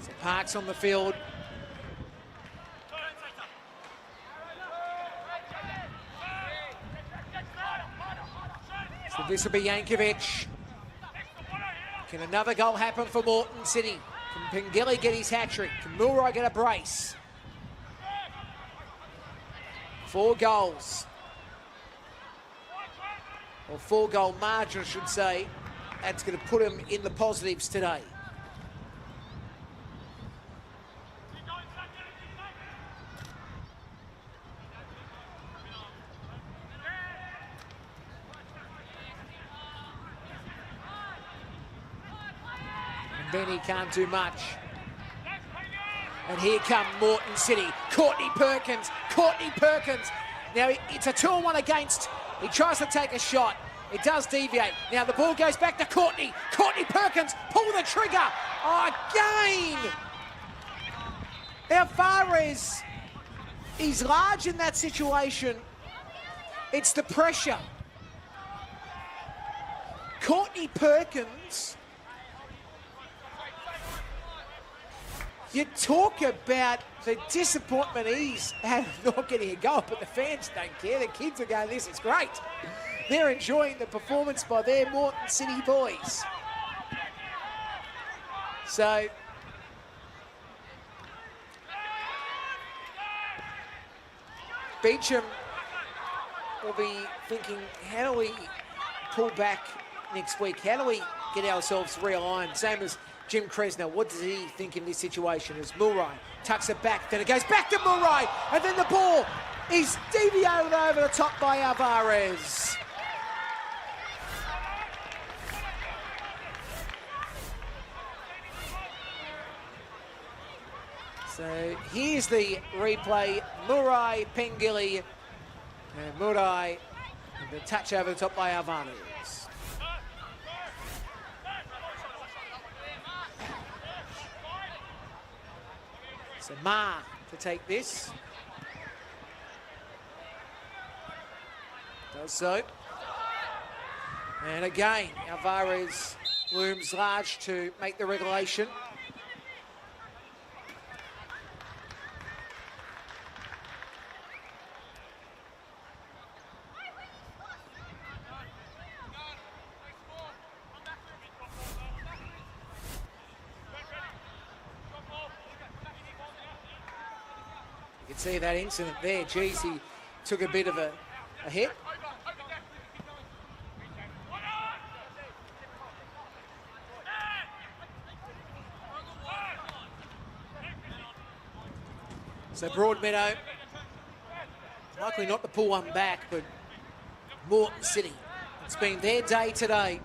So Parks on the field. So this will be Yankovic. Can another goal happen for Moreton City? Can Pengilly get his hat-trick? Can Mulroy get a brace? 4 goals. Or 4-goal margin, I should say. That's going to put him in the positives today. Benny can't do much. And here come Moreton City. Courtney Perkins. Now it's a 2-on-1 against. He tries to take a shot. It does deviate. Now the ball goes back to Courtney. Courtney Perkins, pull the trigger. Oh, again! Alvarez is large in that situation. It's the pressure. Courtney Perkins. You talk about the disappointment he's had of not getting a goal, but the fans don't care. The kids are going, this is great. They're enjoying the performance by their Moreton City boys. So, Beecham will be thinking, how do we pull back next week? How do we get ourselves realigned? Same as Jim Kresner, what does he think in this situation? As Mulroy tucks it back, then it goes back to Mulroy, and then the ball is deviated over the top by Alvarez. So here's the replay. Mulroy, Pengilly, and Mulroy, and the touch over the top by Alvarez. So Ma to take this. Does so. And again, Alvarez looms large to make the regulation. You can see that incident there. Geez, he took a bit of a hit. So Broadmeadow, likely not to pull one back, but Moreton City, it's been their day today.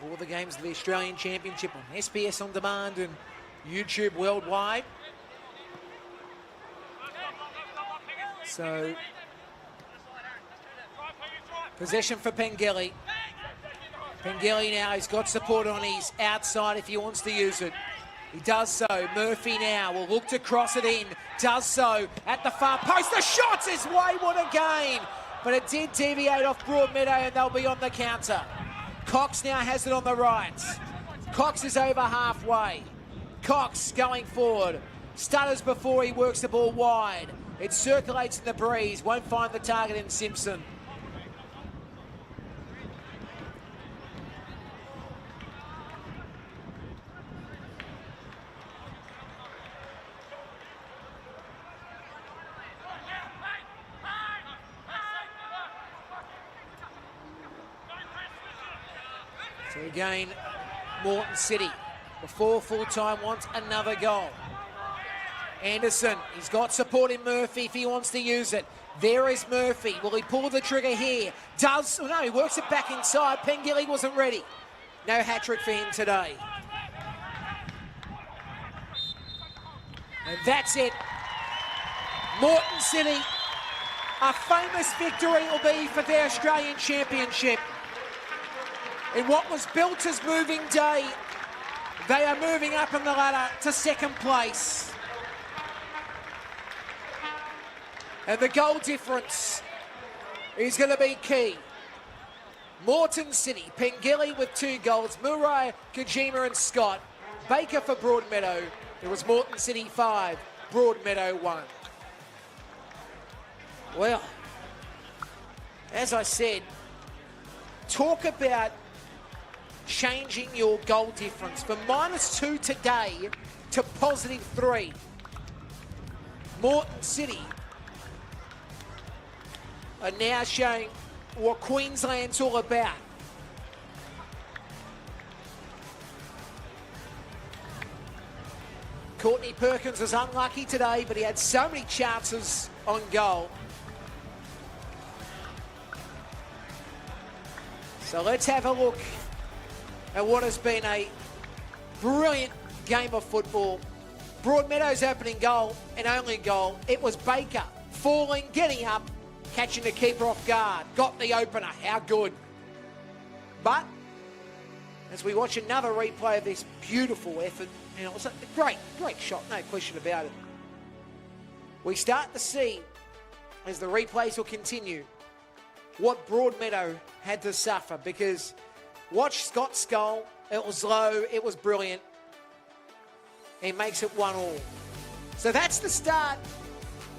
All the games of the Australian Championship on SBS On Demand and YouTube worldwide. So, possession for Pengilly. Pengilly now, he's got support on his outside if he wants to use it. He does so. Murphy now will look to cross it in. Does so at the far post. The shot is wayward again. But it did deviate off Broadmeadow and they'll be on the counter. Cox now has it on the right. Cox is over halfway. Cox going forward. Stutters before he works the ball wide. It circulates in the breeze. Won't find the target in Simpson. So again, Moreton City, before full-time, wants another goal. Anderson, he's got support in Murphy if he wants to use it. There is Murphy. Will he pull the trigger here? Does. Oh no, he works it back inside. Pengilly wasn't ready. No hat-trick for him today. And that's it. Moreton City, a famous victory will be for their Australian Championship. In what was built as moving day, they are moving up on the ladder to second place. And the goal difference is going to be key. Moreton City, Pengilly with 2 goals, Murai, Kojima and Scott. Baker for Broadmeadow. It was Moreton City 5, Broadmeadow 1. Well, as I said, talk about changing your goal difference from -2 today to +3. Moreton City are now showing what Queensland's all about. Courtney Perkins was unlucky today, but he had so many chances on goal. So let's have a look at what has been a brilliant game of football. Broadmeadow's opening goal and only goal, it was Baker falling, getting up, catching the keeper off guard. Got the opener, how good. But as we watch another replay of this beautiful effort, and it was a great shot, no question about it. We start to see, as the replays will continue, what Broadmeadow had to suffer, because watch Scott's goal, it was low, it was brilliant. He makes it 1-1. So that's the start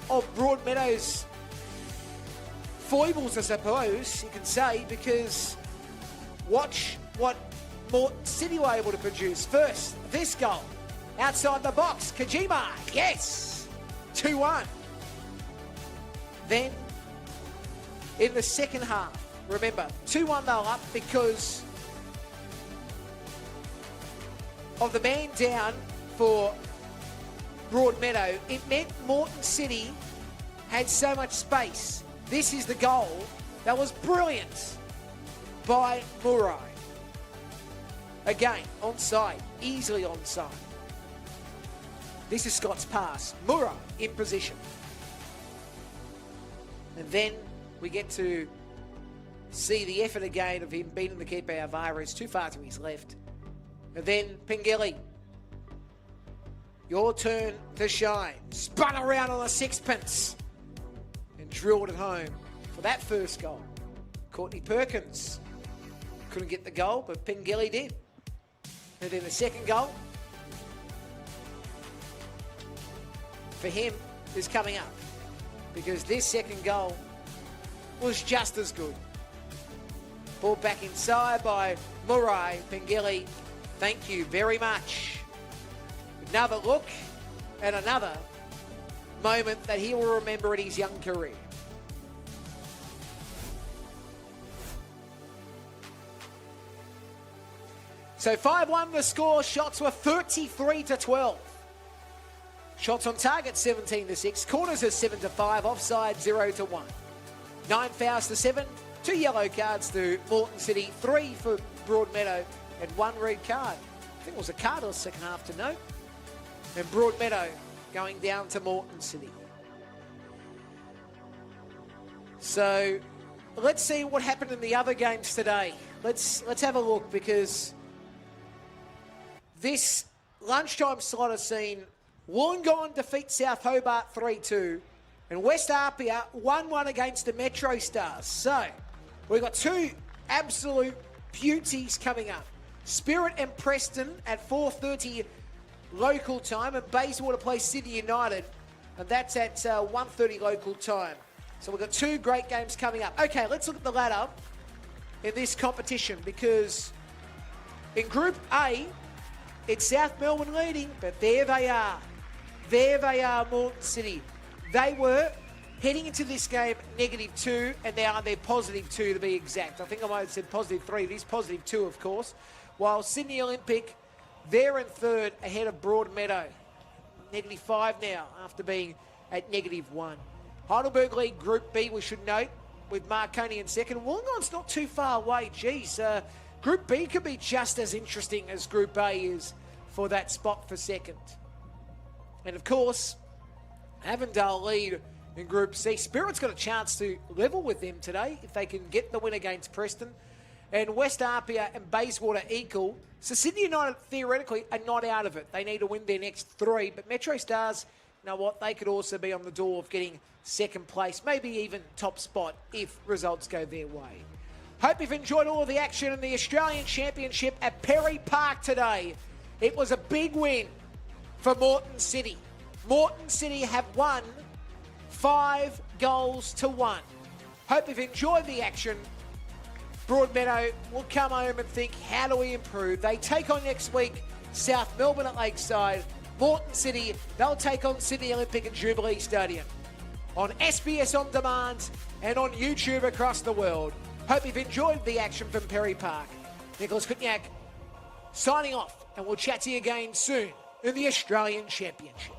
of Broadmeadow's foibles, I suppose you can say, because watch what Moreton City were able to produce. First, this goal, outside the box, Kojima, yes, 2-1. Then, in the second half, remember, 2-1 they were up because of the man down for Broadmeadow. It meant Moreton City had so much space. This is the goal that was brilliant by Murai. Again, onside, easily onside. This is Scott's pass. Murai in position. And then we get to see the effort again of him beating the keeper Alvaro. It's too far to his left. And then Pengilly. Your turn to shine. Spun around on a sixpence and drilled it home for that first goal. Courtney Perkins couldn't get the goal, but Pengilly did. And then the second goal for him is coming up, because this second goal was just as good. Ball back inside by Murai. Pengilly, thank you very much. Another look and another moment that he will remember in his young career. So 5-1 the score. Shots were 33-12. Shots on target 17-6. Corners are 7-5. Offside 0-1. 9 fouls to 7. 2 yellow cards to Moreton City. 3 for Broadmeadow and 1 red card. I think it was a card in the second half to note. And Broadmeadow going down to Moreton City. So let's see what happened in the other games today. Let's have a look, because this lunchtime slot has seen Wollongong defeat South Hobart 3-2 and West Apia 1-1 against the Metro Stars. So we've got 2 absolute beauties coming up. Spirit and Preston at 4:30 local time, and Bayswater plays Sydney United, and that's at 1:30 local time. So we've got 2 great games coming up. Okay, let's look at the ladder in this competition, because in Group A, it's South Melbourne leading, but there they are. There they are, Moreton City. They were heading into this game -2, and now they're +2 to be exact. I think I might have said +3. It is +2, of course. While Sydney Olympic, they're in third ahead of Broadmeadow. -5 now after being at -1. Heidelberg League Group B, we should note, with Marconi in second. Wollongong's not too far away. Geez, Group B could be just as interesting as Group A is for that spot for second. And of course, Avondale lead in Group C. Spirit's got a chance to level with them today if they can get the win against Preston. And West Apia and Bayswater equal. So Sydney United theoretically are not out of it. They need to win their next 3. But Metro Stars, you know what, they could also be on the door of getting second place, maybe even top spot if results go their way. Hope you've enjoyed all of the action in the Australian Championship at Perry Park today. It was a big win for Moreton City. Moreton City have won 5-1. Hope you've enjoyed the action. Broadmeadow will come home and think, how do we improve? They take on next week South Melbourne at Lakeside. Moreton City, they'll take on Sydney Olympic at Jubilee Stadium. On SBS On Demand and on YouTube across the world. Hope you've enjoyed the action from Perry Park. Nicholas Kutniak signing off, and we'll chat to you again soon in the Australian Championship.